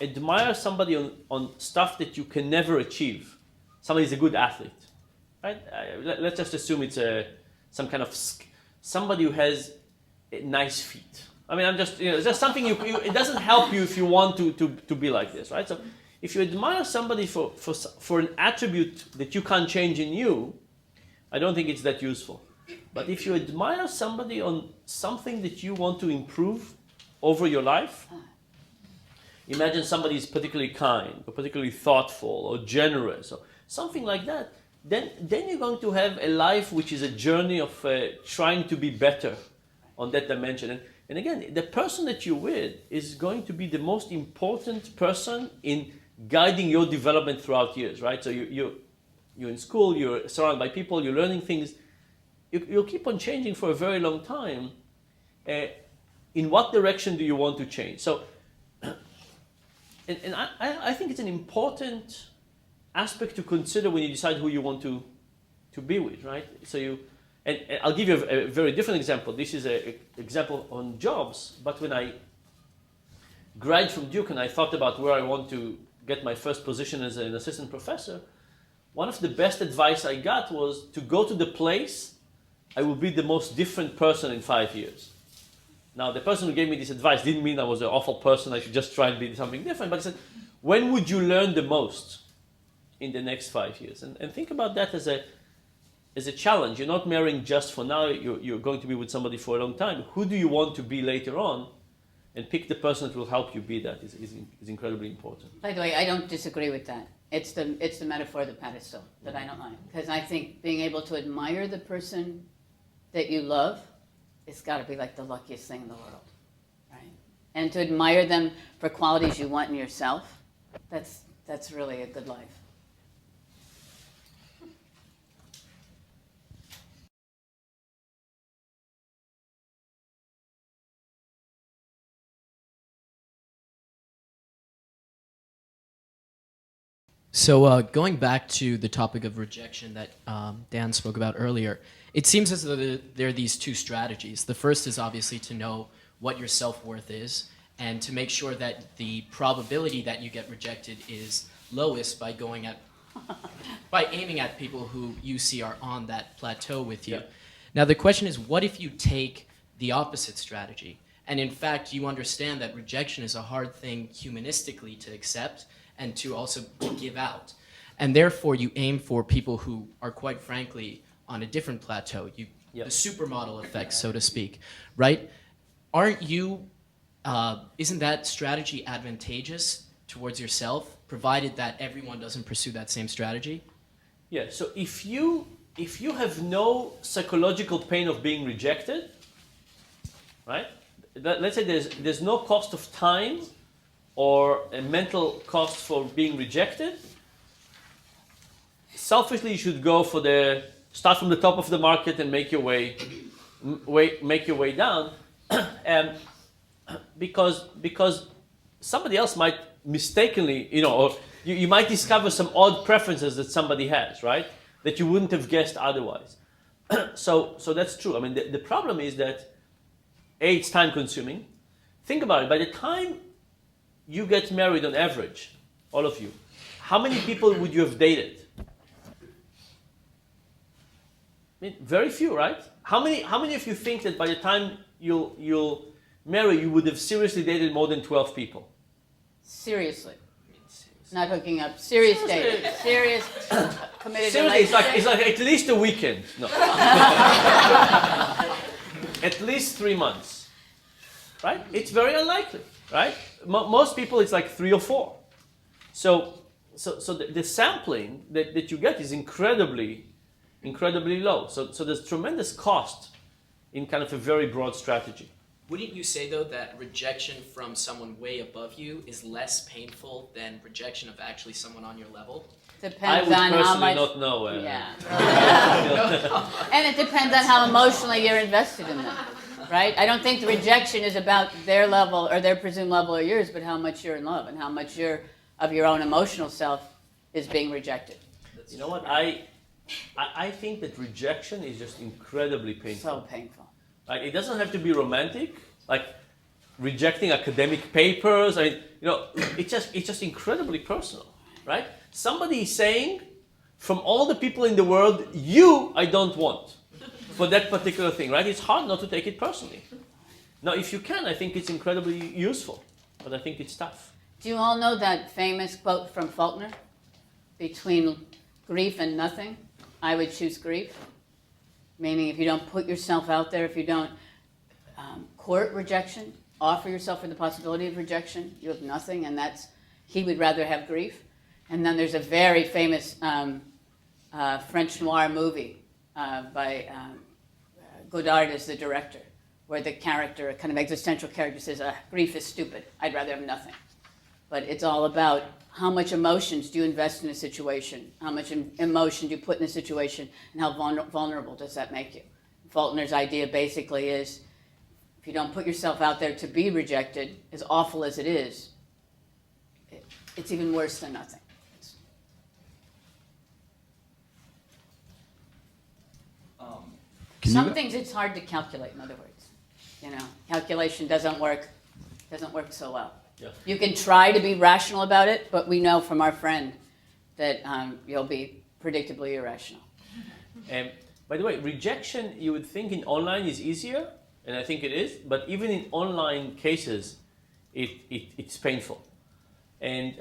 Speaker 2: admire somebody on stuff that you can never achieve. Somebody's a good athlete. Right? Let's just assume it's some kind of somebody who has nice feet. I mean, it's just something it doesn't help you if you want to be like this, right? So if you admire somebody for an attribute that you can't change in you, I don't think it's that useful. But if you admire somebody on something that you want to improve over your life, imagine somebody is particularly kind, or particularly thoughtful, or generous, or something like that. Then you're going to have a life which is a journey of trying to be better on that dimension. And again, the person that you're with is going to be the most important person in guiding your development throughout years, right? So you're in school, you're surrounded by people, you're learning things. You'll keep on changing for a very long time. In what direction do you want to change? So, and I think it's an important aspect to consider when you decide who you want to be with, right? So and I'll give you a very different example. This is an example on jobs, but when I graduated from Duke and I thought about where I want to get my first position as an assistant professor, one of the best advice I got was to go to the place I will be the most different person in 5 years. Now, the person who gave me this advice didn't mean I was an awful person, I should just try and be something different, but he said, when would you learn the most in the next 5 years? And think about that as a challenge. You're not marrying just for now, you're going to be with somebody for a long time. Who do you want to be later on? And pick the person that will help you be that is incredibly important.
Speaker 11: By the way, I don't disagree with that. It's the metaphor of the pedestal that I don't like. Because I think being able to admire the person that you love, it's got to be like the luckiest thing in the world, right? And to admire them for qualities you want in yourself, that's really a good life.
Speaker 9: So going back to the topic of rejection that Dan spoke about earlier, it seems as though there are these two strategies. The first is obviously to know what your self-worth is and to make sure that the probability that you get rejected is lowest by by aiming at people who you see are on that plateau with you. Yeah. Now the question is, what if you take the opposite strategy? And in fact, you understand that rejection is a hard thing humanistically to accept and to also give out. And therefore, you aim for people who are, quite frankly, on a different plateau. The supermodel effect, so to speak, right? Isn't that strategy advantageous towards yourself, provided that everyone doesn't pursue that same strategy?
Speaker 2: Yeah, so if you have no psychological pain of being rejected, right? Let's say there's no cost of time or a mental cost for being rejected. Selfishly, you should go for start from the top of the market and make your way down, because somebody else might mistakenly, or you might discover some odd preferences that somebody has, right? That you wouldn't have guessed otherwise. So that's true. I mean, the problem is that it's time consuming. Think about it. By the time you get married, on average, all of you, how many people would you have dated? I mean, very few, right? How many of you think that by the time you'll marry, you would have seriously dated more than 12 people?
Speaker 11: Seriously. Not hooking up. Serious dating. Serious committed
Speaker 2: Seriously,
Speaker 11: relationship.
Speaker 2: it's like at least a weekend. No. At least 3 months. Right? It's very unlikely, right? Most people, it's like 3 or 4. So the sampling that you get is incredibly low. So there's tremendous cost in kind of a very broad strategy.
Speaker 9: Wouldn't you say, though, that rejection from someone way above you is less painful than rejection of actually someone on your level?
Speaker 11: Depends
Speaker 2: on
Speaker 11: how much.
Speaker 2: not know.
Speaker 11: Yeah. And it depends on how emotionally you're invested in them, right? I don't think the rejection is about their level or their presumed level or yours, but how much you're in love and how much of your own emotional self is being rejected.
Speaker 2: You know what? I think that rejection is just incredibly painful.
Speaker 11: So painful.
Speaker 2: Like, it doesn't have to be romantic. Like rejecting academic papers. I mean, it's just incredibly personal, right? Somebody is saying, from all the people in the world, I don't want for that particular thing, right? It's hard not to take it personally. Now, if you can, I think it's incredibly useful, but I think it's tough.
Speaker 11: Do you all know that famous quote from Faulkner? Between grief and nothing, I would choose grief. Meaning, if you don't put yourself out there, if you don't court rejection, offer yourself for the possibility of rejection, you have nothing, and he would rather have grief. And then there's a very famous French noir movie by Godard as the director, where the character, a kind of existential character, says, grief is stupid, I'd rather have nothing. But it's all about how much emotions do you invest in a situation, how much emotion do you put in a situation, and how vulnerable does that make you. Faulkner's idea basically is, if you don't put yourself out there to be rejected, as awful as it is, it's even worse than nothing. Some things it's hard to calculate, in other words. Calculation doesn't work so well.
Speaker 2: Yeah.
Speaker 11: You can try to be rational about it, but we know from our friend that you'll be predictably irrational.
Speaker 2: By the way, rejection, you would think in online is easier, and I think it is, but even in online cases, it's painful. And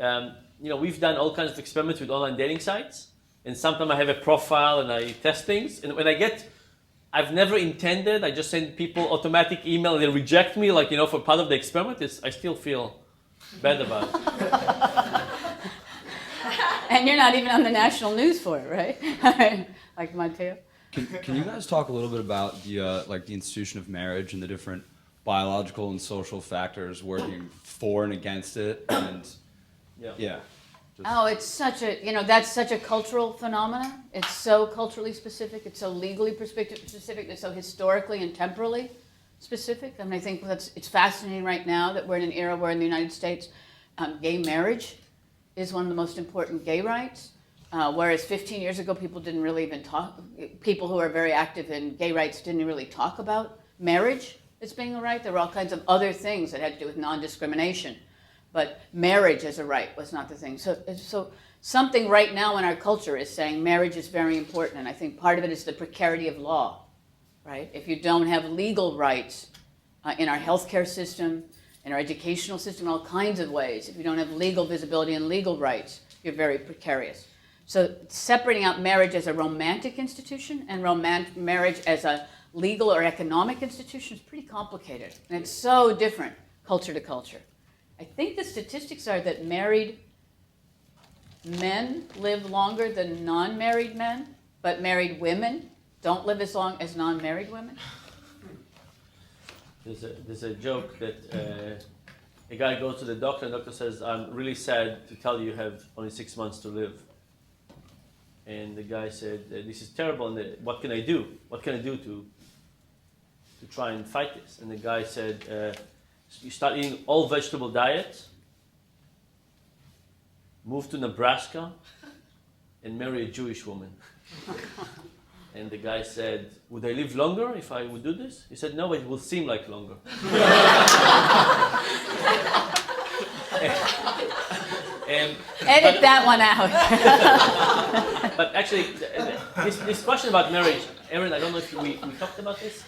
Speaker 2: we've done all kinds of experiments with online dating sites, and sometimes I have a profile and I test things, and when I've never intended, I just send people automatic email and they reject me, for part of the experiment, I still feel bad about it.
Speaker 11: And you're not even on the national news for it, right? Like Mateo.
Speaker 14: Can you guys talk a little bit about the institution of marriage and the different biological and social factors working for and against it? And
Speaker 11: it's such that's such a cultural phenomenon. It's so culturally specific. It's so legally specific. It's so historically and temporally specific. I mean, I think it's fascinating right now that we're in an era where in the United States, gay marriage is one of the most important gay rights. Whereas 15 years ago, people didn't really even talk. People who are very active in gay rights didn't really talk about marriage as being a right. There were all kinds of other things that had to do with non-discrimination, but marriage as a right was not the thing. So something right now in our culture is saying marriage is very important, and I think part of it is the precarity of law, right? If you don't have legal rights in our healthcare system, in our educational system, in all kinds of ways, if you don't have legal visibility and legal rights, you're very precarious. So separating out marriage as a romantic institution and marriage as a legal or economic institution is pretty complicated. And it's so different culture to culture. I think the statistics are that married men live longer than non-married men, but married women don't live as long as non-married women.
Speaker 2: There's a joke that a guy goes to the doctor, and the doctor says, "I'm really sad to tell you have only 6 months to live." And the guy said, "This is terrible, and what can I do? What can I do to try and fight this?" And the guy said, "You start eating all vegetable diet, move to Nebraska, and marry a Jewish woman." And the guy said, "Would I live longer if I would do this?" He said, "No, but it will seem like longer."
Speaker 11: Edit that one out.
Speaker 2: But actually, this question about marriage, Aaron, I don't know if we talked about this.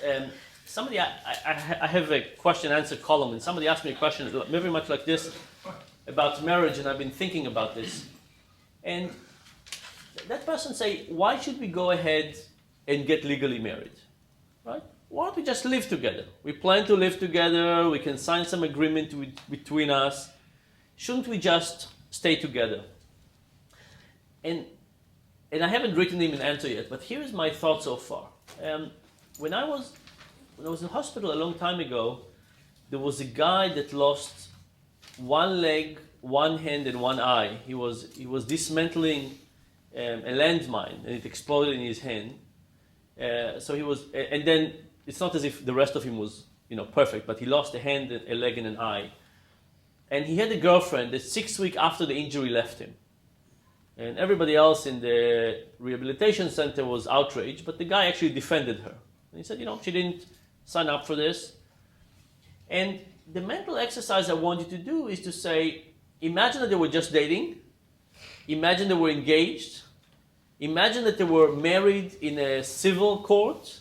Speaker 2: Somebody, I have a question-answer column, and somebody asked me a question very much like this about marriage, and I've been thinking about this. And that person say, why should we go ahead and get legally married, right? Why don't we just live together? We plan to live together. We can sign some agreement between us. Shouldn't we just stay together? And I haven't written him an answer yet, but here is my thought so far. When I was in hospital a long time ago, there was a guy that lost one leg, one hand, and one eye. He was dismantling a landmine, and it exploded in his hand. So he was, and then it's not as if the rest of him was, perfect, but he lost a hand, a leg, and an eye. And he had a girlfriend that 6 weeks after the injury left him. And everybody else in the rehabilitation center was outraged, but the guy actually defended her. And he said, she didn't sign up for this. And the mental exercise I want you to do is to say, imagine that they were just dating. Imagine they were engaged. Imagine that they were married in a civil court.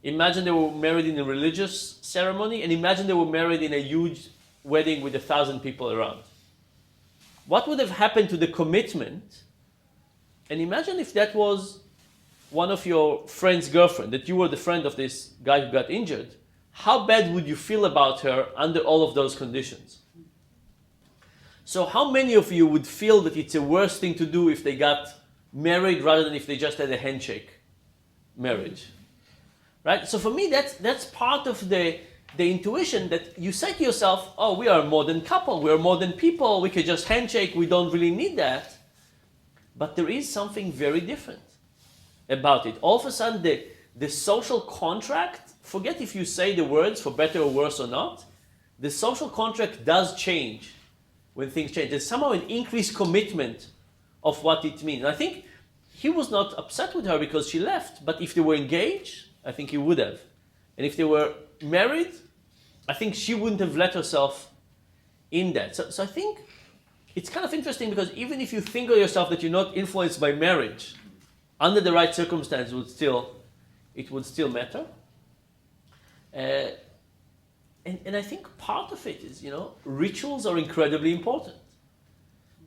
Speaker 2: Imagine they were married in a religious ceremony. And imagine they were married in a huge wedding with 1,000 people around. What would have happened to the commitment? And imagine if that was one of your friend's girlfriend, that you were the friend of this guy who got injured. How bad would you feel about her under all of those conditions? So how many of you would feel that it's a worse thing to do if they got married rather than if they just had a handshake marriage? Right? So for me, that's part of the intuition that you say to yourself, oh, we are a modern couple, we are modern people, we can just handshake, we don't really need that. But there is something very different about it. All of a sudden, the social contract, forget if you say the words for better or worse or not, the social contract does change when things change. There's somehow an increased commitment of what it means. And I think he was not upset with her because she left, but if they were engaged, I think he would have. And if they were married, I think she wouldn't have let herself in that. So I think it's kind of interesting because even if you think of yourself that you're not influenced by marriage, under the right circumstance, it would still matter. And I think part of it is, rituals are incredibly important.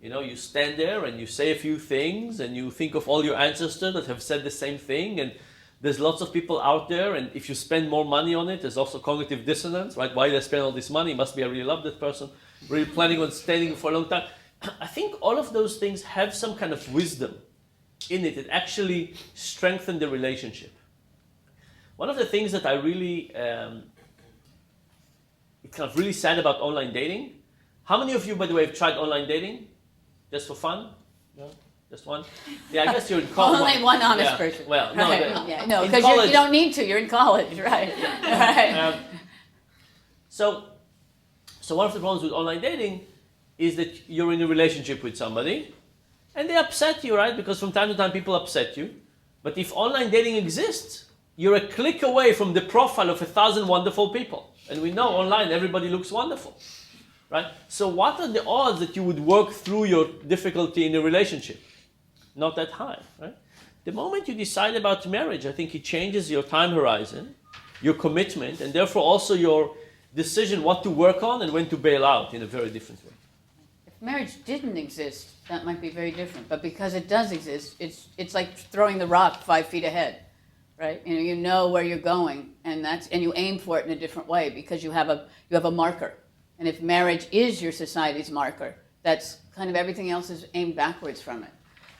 Speaker 2: You stand there and you say a few things and you think of all your ancestors that have said the same thing, and there's lots of people out there, and if you spend more money on it, there's also cognitive dissonance, right? Why did I spend all this money? Must be I really love that person. Really planning on staying for a long time. I think all of those things have some kind of wisdom in it. It actually strengthens the relationship. One of the things that I really, it's kind of really sad about online dating. How many of you, by the way, have tried online dating? Just for fun? No? Just one? Yeah, I guess you're in college.
Speaker 11: Only one honest person.
Speaker 2: Well, no,
Speaker 11: right. No, because you don't need to. You're in college, right? Right.
Speaker 2: So one of the problems with online dating is that you're in a relationship with somebody, and they upset you, right? Because from time to time people upset you. But if online dating exists, you're a click away from the profile of 1,000 wonderful people. And we know online everybody looks wonderful, right? So what are the odds that you would work through your difficulty in a relationship? Not that high, right? The moment you decide about marriage, I think it changes your time horizon, your commitment, and therefore also your decision what to work on and when to bail out in a very different way.
Speaker 11: If marriage didn't exist, that might be very different. But because it does exist, it's like throwing the rock 5 feet ahead, right? You know where you're going, and you aim for it in a different way because you have a marker. And if marriage is your society's marker, that's kind of everything else is aimed backwards from it.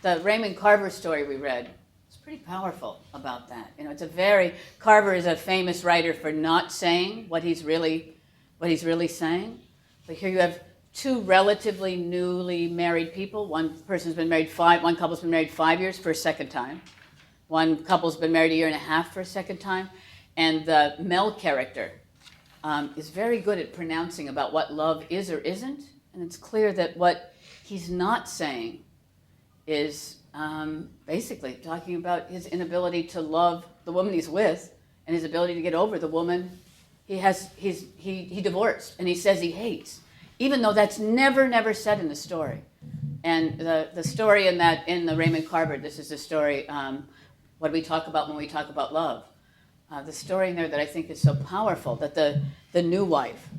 Speaker 11: The Raymond Carver story we read is pretty powerful about that. Carver is a famous writer for not saying what he's really saying. But here you have two relatively newly married people. One couple's been married 5 years for a second time. One couple's been married 1.5 years for a second time. And the Mel character is very good at pronouncing about what love is or isn't. And it's clear that what he's not saying is basically talking about his inability to love the woman he's with and his ability to get over the woman he divorced and he says he hates, even though that's never said in the story. And the story in the Raymond Carver, this is the story, what we talk about when we talk about love. The story in there that I think is so powerful, that the new wife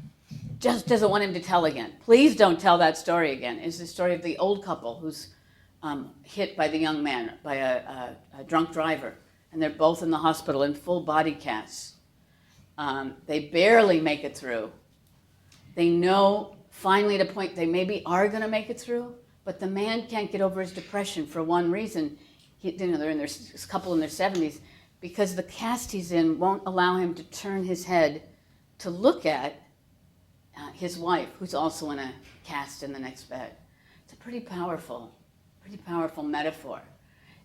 Speaker 11: just doesn't want him to tell again. Please don't tell that story again. Is the story of the old couple who's hit by the young man, by a drunk driver. And they're both in the hospital in full body casts. They barely make it through. They know finally at a point they maybe are going to make it through, but the man can't get over his depression for one reason. They're in this couple in their 70s, because the cast he's in won't allow him to turn his head to look at his wife, who's also in a cast in the next bed. It's a pretty powerful metaphor.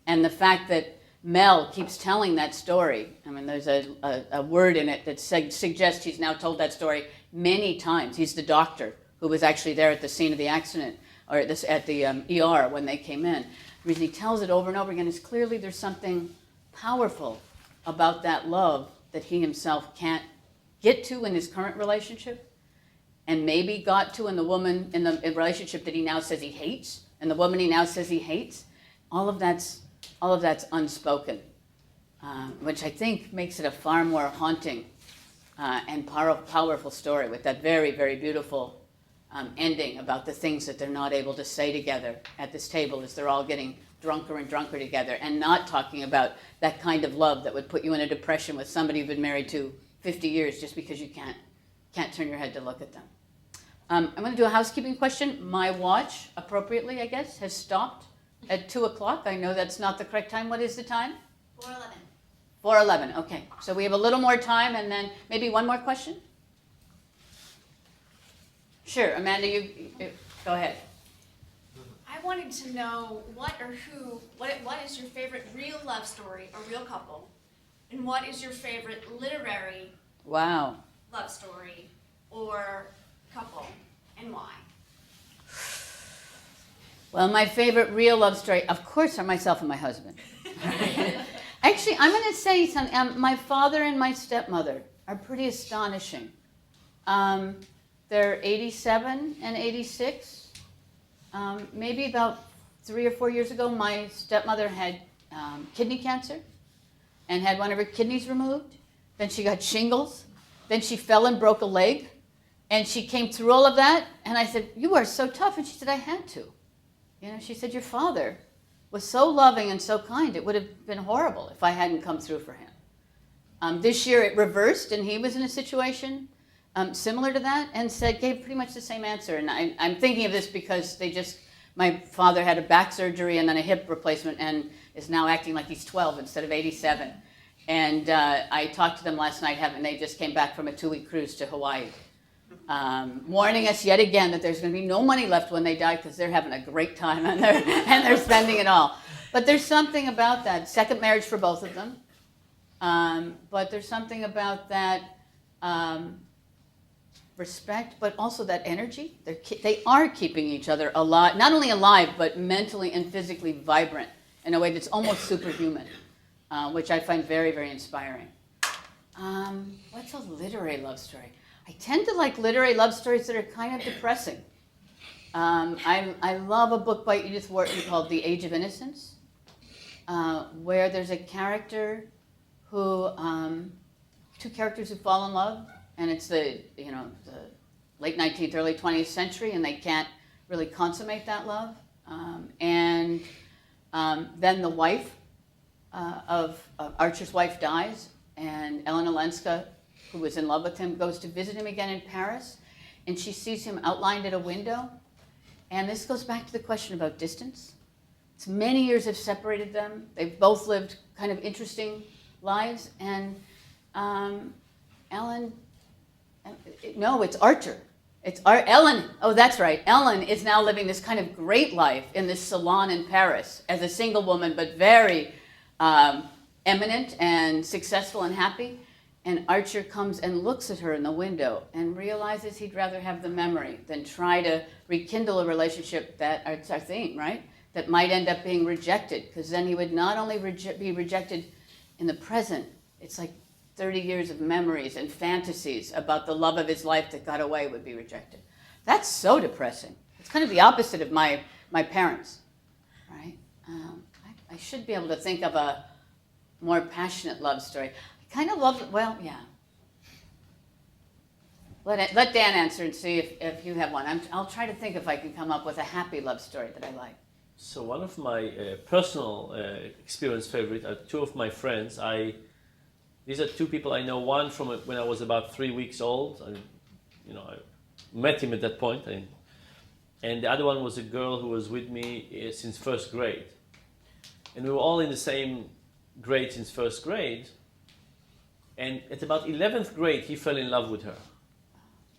Speaker 11: And the fact that Mel keeps telling that story, I mean, there's a word in it that suggests he's now told that story many times. He's the doctor who was actually there at the scene of the accident, or at the ER when they came in. The reason he tells it over and over again is clearly there's something powerful about that love that he himself can't get to in his current relationship, and maybe got to in the woman in the relationship that he now says he hates, and the woman he now says he hates. All of that's unspoken, which I think makes it a far more haunting and powerful story, with that very, very beautiful ending about the things that they're not able to say together at this table as they're all getting drunker and drunker together, and not talking about that kind of love that would put you in a depression with somebody you've been married to 50 years just because you can't turn your head to look at them. I'm going to do a housekeeping question. My watch, appropriately, I guess, has stopped at 2 o'clock. I know that's not the correct time. What is the time?
Speaker 5: 4:11.
Speaker 11: 4:11. Okay. So we have a little more time, and then maybe one more question? Sure. Amanda, you go ahead.
Speaker 5: I wanted to know what is your favorite real love story, a real couple, and what is your favorite literary
Speaker 11: Wow.
Speaker 5: love story or couple, and why?
Speaker 11: Well, my favorite real love story, of course, are myself and my husband. Actually, I'm going to say something. My father and my stepmother are pretty astonishing. They're 87 and 86. Maybe about 3 or 4 years ago, my stepmother had kidney cancer and had one of her kidneys removed. Then she got shingles. Then she fell and broke a leg. And she came through all of that. And I said, "You are so tough." And she said, "I had to." You know, she said, "Your father was so loving and so kind. It would have been horrible if I hadn't come through for him." This year it reversed, and he was in a situation similar to that, and gave pretty much the same answer. And I'm thinking of this because my father had a back surgery and then a hip replacement, and is now acting like he's 12 instead of 87. And I talked to them last night, and they just came back from a 2-week cruise to Hawaii, warning us yet again that there's going to be no money left when they die, because they're having a great time and they're spending it all. But there's something about that. Second marriage for both of them. But there's something about that respect, but also that energy. They are keeping each other alive, not only alive, but mentally and physically vibrant in a way that's almost superhuman, which I find very, very inspiring. What's a literary love story? I tend to like literary love stories that are kind of depressing. I love a book by Edith Wharton called The Age of Innocence, where there's a character who, two characters who fall in love, and it's the late 19th, early 20th century, and they can't really consummate that love. And then the wife of Archer's wife dies, and Ellen Olenska, who was in love with him, goes to visit him again in Paris, and she sees him outlined at a window. And this goes back to the question about distance. It's many years have separated them. They've both lived kind of interesting lives, and Ellen, no, it's Archer. Ellen, oh, that's right. Ellen is now living this kind of great life in this salon in Paris as a single woman, but very eminent and successful and happy. And Archer comes and looks at her in the window and realizes he'd rather have the memory than try to rekindle a relationship that, it's our theme, right? That might end up being rejected, because then he would not only be rejected in the present, it's like 30 years of memories and fantasies about the love of his life that got away would be rejected. That's so depressing. It's kind of the opposite of my parents, right? I should be able to think of a more passionate love story. I kind of love, well, yeah. Let Dan answer and see if you have one. I'll try to think if I can come up with a happy love story that I like.
Speaker 2: So one of my personal experience favorite are two of my friends. These are two people I know. One from when I was about 3 weeks old. I met him at that point, and the other one was a girl who was with me since first grade, and we were all in the same grade since first grade. And at about 11th grade, he fell in love with her,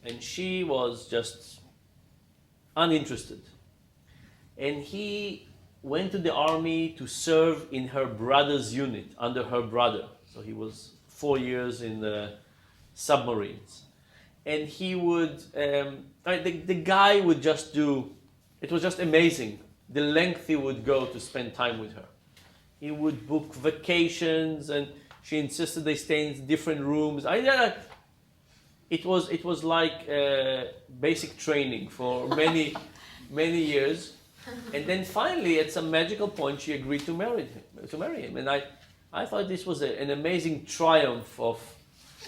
Speaker 2: and she was just uninterested. And he went to the army to serve in her brother's unit, under her brother. So he was 4 years in the submarines. And he would, the guy would just do, it was just amazing, the length he would go to spend time with her. He would book vacations, and she insisted they stay in different rooms. It was like basic training for many, many years. And then finally, at some magical point, she agreed to marry him. And I thought this was an amazing triumph of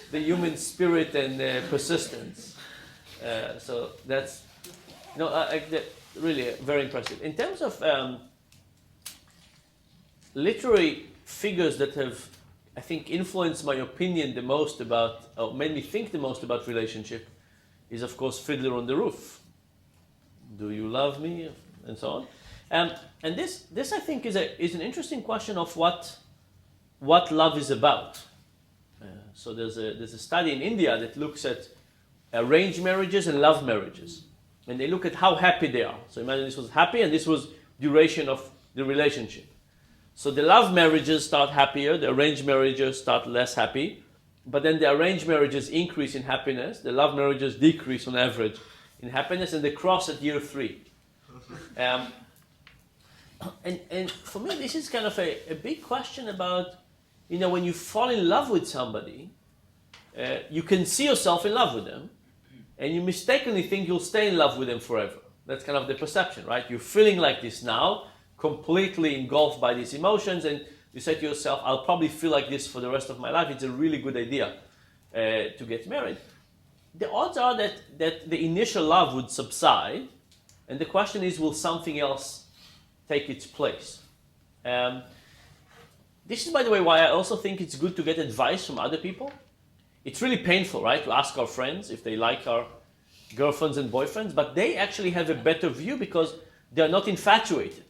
Speaker 2: the human spirit and persistence. So that's, really very impressive. In terms of literary figures that have, I think, influenced my opinion the most about, or made me think the most about relationship, is of course Fiddler on the Roof. Do you love me? And so on. And this I think is an interesting question of what love is about. So there's a study in India that looks at arranged marriages and love marriages, and they look at how happy they are. So imagine this was happy, and this was duration of the relationship. So the love marriages start happier, the arranged marriages start less happy, but then the arranged marriages increase in happiness, the love marriages decrease on average in happiness, and they cross at year 3. And for me, this is kind of a big question about, when you fall in love with somebody, you can see yourself in love with them, and you mistakenly think you'll stay in love with them forever. That's kind of the perception, right? You're feeling like this now, completely engulfed by these emotions, and you say to yourself, I'll probably feel like this for the rest of my life. It's a really good idea to get married. The odds are that the initial love would subside, and the question is, will something else take its place? This is, by the way, why I also think it's good to get advice from other people. It's really painful, right, to ask our friends if they like our girlfriends and boyfriends, but they actually have a better view because they're not infatuated.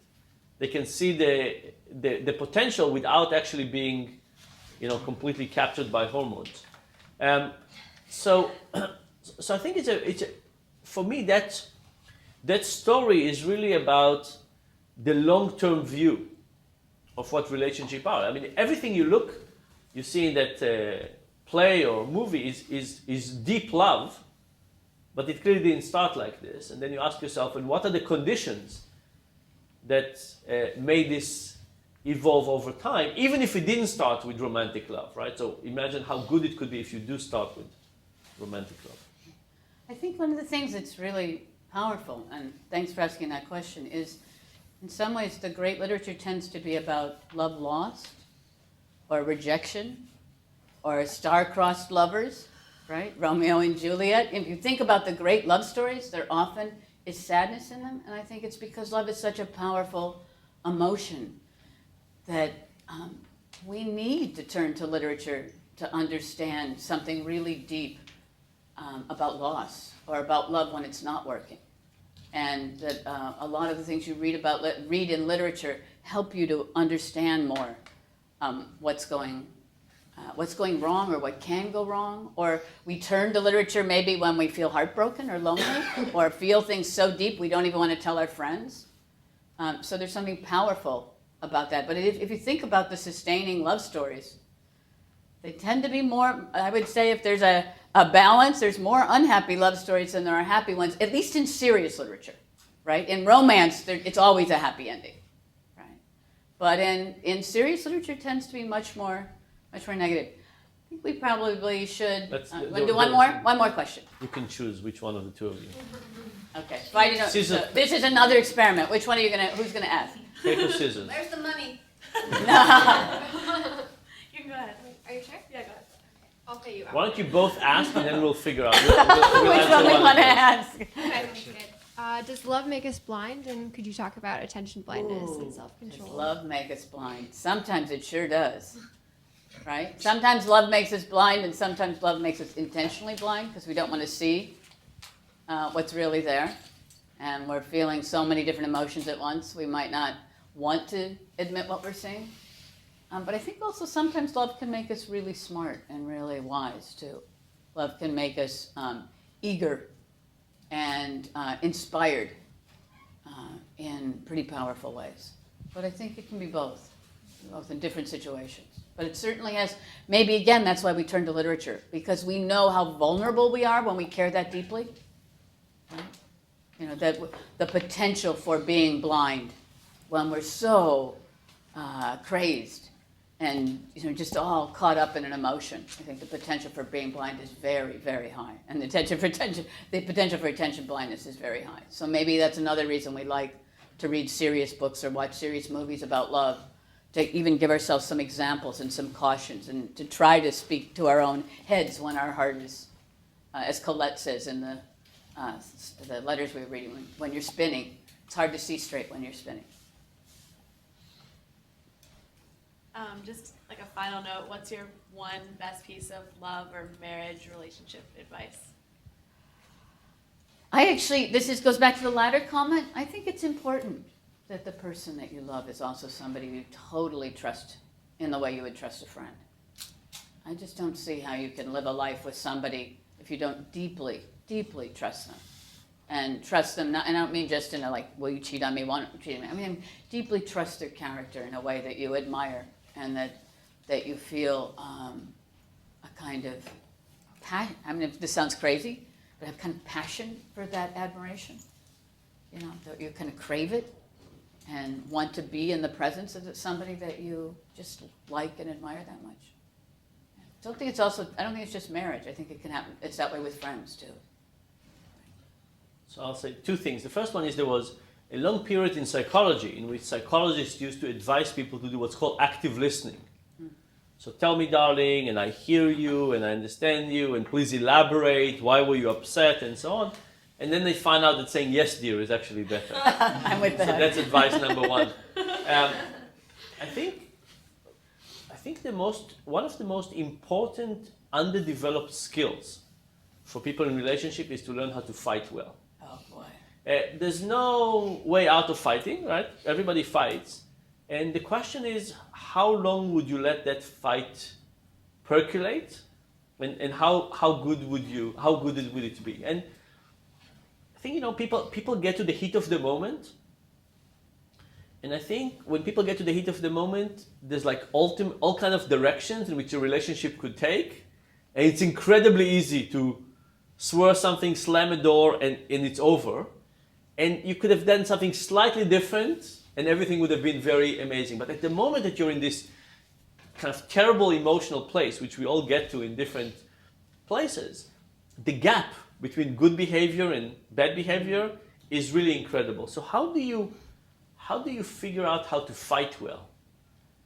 Speaker 2: They can see the potential without actually being, completely captured by hormones. So I think it's a for me that story is really about the long-term view of what relationships are. I mean, everything you see in that play or movie is deep love, but it clearly didn't start like this. And then you ask yourself, and what are the conditions that made this evolve over time, even if it didn't start with romantic love, right? So imagine how good it could be if you do start with romantic love.
Speaker 11: I think one of the things that's really powerful, and thanks for asking that question, is in some ways the great literature tends to be about love lost, or rejection, or star-crossed lovers, right? Romeo and Juliet. If you think about the great love stories, they're often is sadness in them. And I think it's because love is such a powerful emotion that we need to turn to literature to understand something really deep about loss or about love when it's not working. And that a lot of the things you read in literature help you to understand more what's going wrong or what can go wrong. Or we turn to literature maybe when we feel heartbroken or lonely or feel things so deep we don't even want to tell our friends. So there's something powerful about that. But if you think about the sustaining love stories, they tend to be more, I would say if there's a balance, there's more unhappy love stories than there are happy ones, at least in serious literature, right? In romance, it's always a happy ending, right? But in serious literature, it tends to be much more negative. I think we probably should do one more question.
Speaker 2: You can choose which one of the two of you.
Speaker 11: Okay. So this is another experiment. Which one are you who's gonna ask?
Speaker 2: Paper, scissors.
Speaker 5: Where's the money?
Speaker 11: No.
Speaker 5: You can go ahead. Are you sure? Yeah, go ahead. I'll pay you out.
Speaker 2: Why don't you both ask and then we'll figure out.
Speaker 11: Which one we want to ask?
Speaker 5: Okay, good.
Speaker 15: Does love make us blind? And could you talk about attention blindness and self-control?
Speaker 11: Does love make us blind? Sometimes it sure does. Right? Sometimes love makes us blind, and sometimes love makes us intentionally blind because we don't want to see what's really there. And we're feeling so many different emotions at once, we might not want to admit what we're seeing. But I think also sometimes love can make us really smart and really wise, too. Love can make us eager and inspired in pretty powerful ways. But I think it can be both in different situations. But it certainly has, maybe again, that's why we turn to literature, because we know how vulnerable we are when we care that deeply. Right? You know, that the potential for being blind when we're so crazed and just all caught up in an emotion. I think the potential for being blind is very, very high. And the potential for attention blindness is very high. So maybe that's another reason we like to read serious books or watch serious movies about love, to even give ourselves some examples and some cautions, and to try to speak to our own heads when our heart is, as Colette says in the letters we were reading, when you're spinning. It's hard to see straight when you're spinning.
Speaker 3: Just like a final note, what's your one best piece of love or marriage relationship advice?
Speaker 11: This goes back to the latter comment. I think it's important that the person that you love is also somebody you totally trust in the way you would trust a friend. I just don't see how you can live a life with somebody if you don't deeply, deeply trust them. And trust them, and I don't mean just in a will you cheat on me, won't you cheat on me? I mean, deeply trust their character in a way that you admire and that you feel a kind of passion. I mean, this sounds crazy, but have kind of passion for that admiration. That you kind of crave it and want to be in the presence of somebody that you just like and admire that much. I don't think it's just marriage. I think it can happen. It's that way with friends too.
Speaker 2: So I'll say two things. The first one is there was a long period in psychology in which psychologists used to advise people to do what's called active listening. So tell me, darling, and I hear you, and I understand you, and please elaborate, why were you upset, and so on. And then they find out that saying yes, dear, is actually better.
Speaker 11: I'm with that.
Speaker 2: So that's advice number one. I think one of the most important underdeveloped skills for people in relationship is to learn how to fight well.
Speaker 11: Oh boy.
Speaker 2: There's no way out of fighting, right? Everybody fights. And the question is, how long would you let that fight percolate? And how good would it be? And I think, people get to the heat of the moment. And I think when people get to the heat of the moment, there's all kind of directions in which a relationship could take. And it's incredibly easy to swear something, slam a door, and it's over. And you could have done something slightly different, and everything would have been very amazing. But at the moment that you're in this kind of terrible emotional place, which we all get to in different places, the gap between good behavior and bad behavior is really incredible. So how do you figure out how to fight well?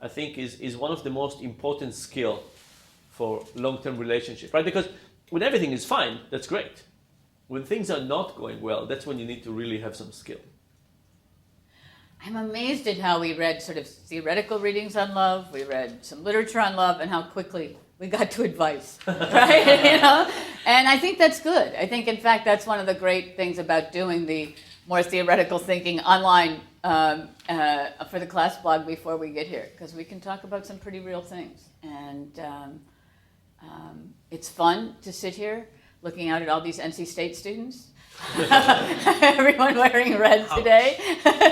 Speaker 2: I think is one of the most important skill for long-term relationship, right? Because when everything is fine, that's great. When things are not going well, that's when you need to really have some skill.
Speaker 11: I'm amazed at how we read sort of theoretical readings on love, we read some literature on love, and how quickly we got to advice, right? You know? And I think that's good. I think, in fact, that's one of the great things about doing the more theoretical thinking online for the class blog before we get here, because we can talk about some pretty real things. And it's fun to sit here looking out at all these NC State students. Everyone wearing red today.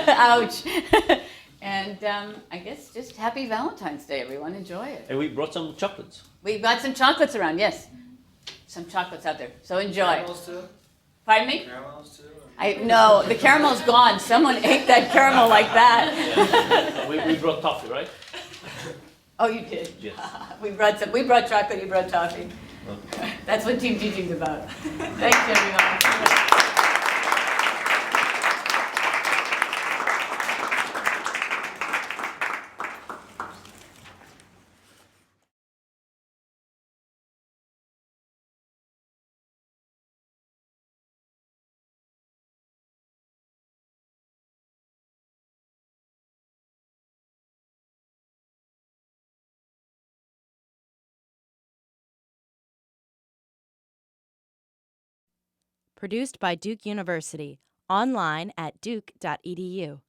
Speaker 11: Ouch. And I guess just happy Valentine's Day, everyone. Enjoy it.
Speaker 2: And we brought some chocolates.
Speaker 11: We've got some chocolates around, yes. Some chocolates out there. So enjoy.
Speaker 4: Caramels too?
Speaker 11: Pardon me?
Speaker 4: Caramels too?
Speaker 11: No, the caramel's gone. Someone ate that caramel like that.
Speaker 2: We brought toffee, right?
Speaker 11: Oh, you did?
Speaker 2: Yes.
Speaker 11: We brought chocolate, you brought toffee.
Speaker 2: Okay.
Speaker 11: That's what team teaching's about. Thanks, everyone.
Speaker 1: Produced by Duke University. Online at duke.edu.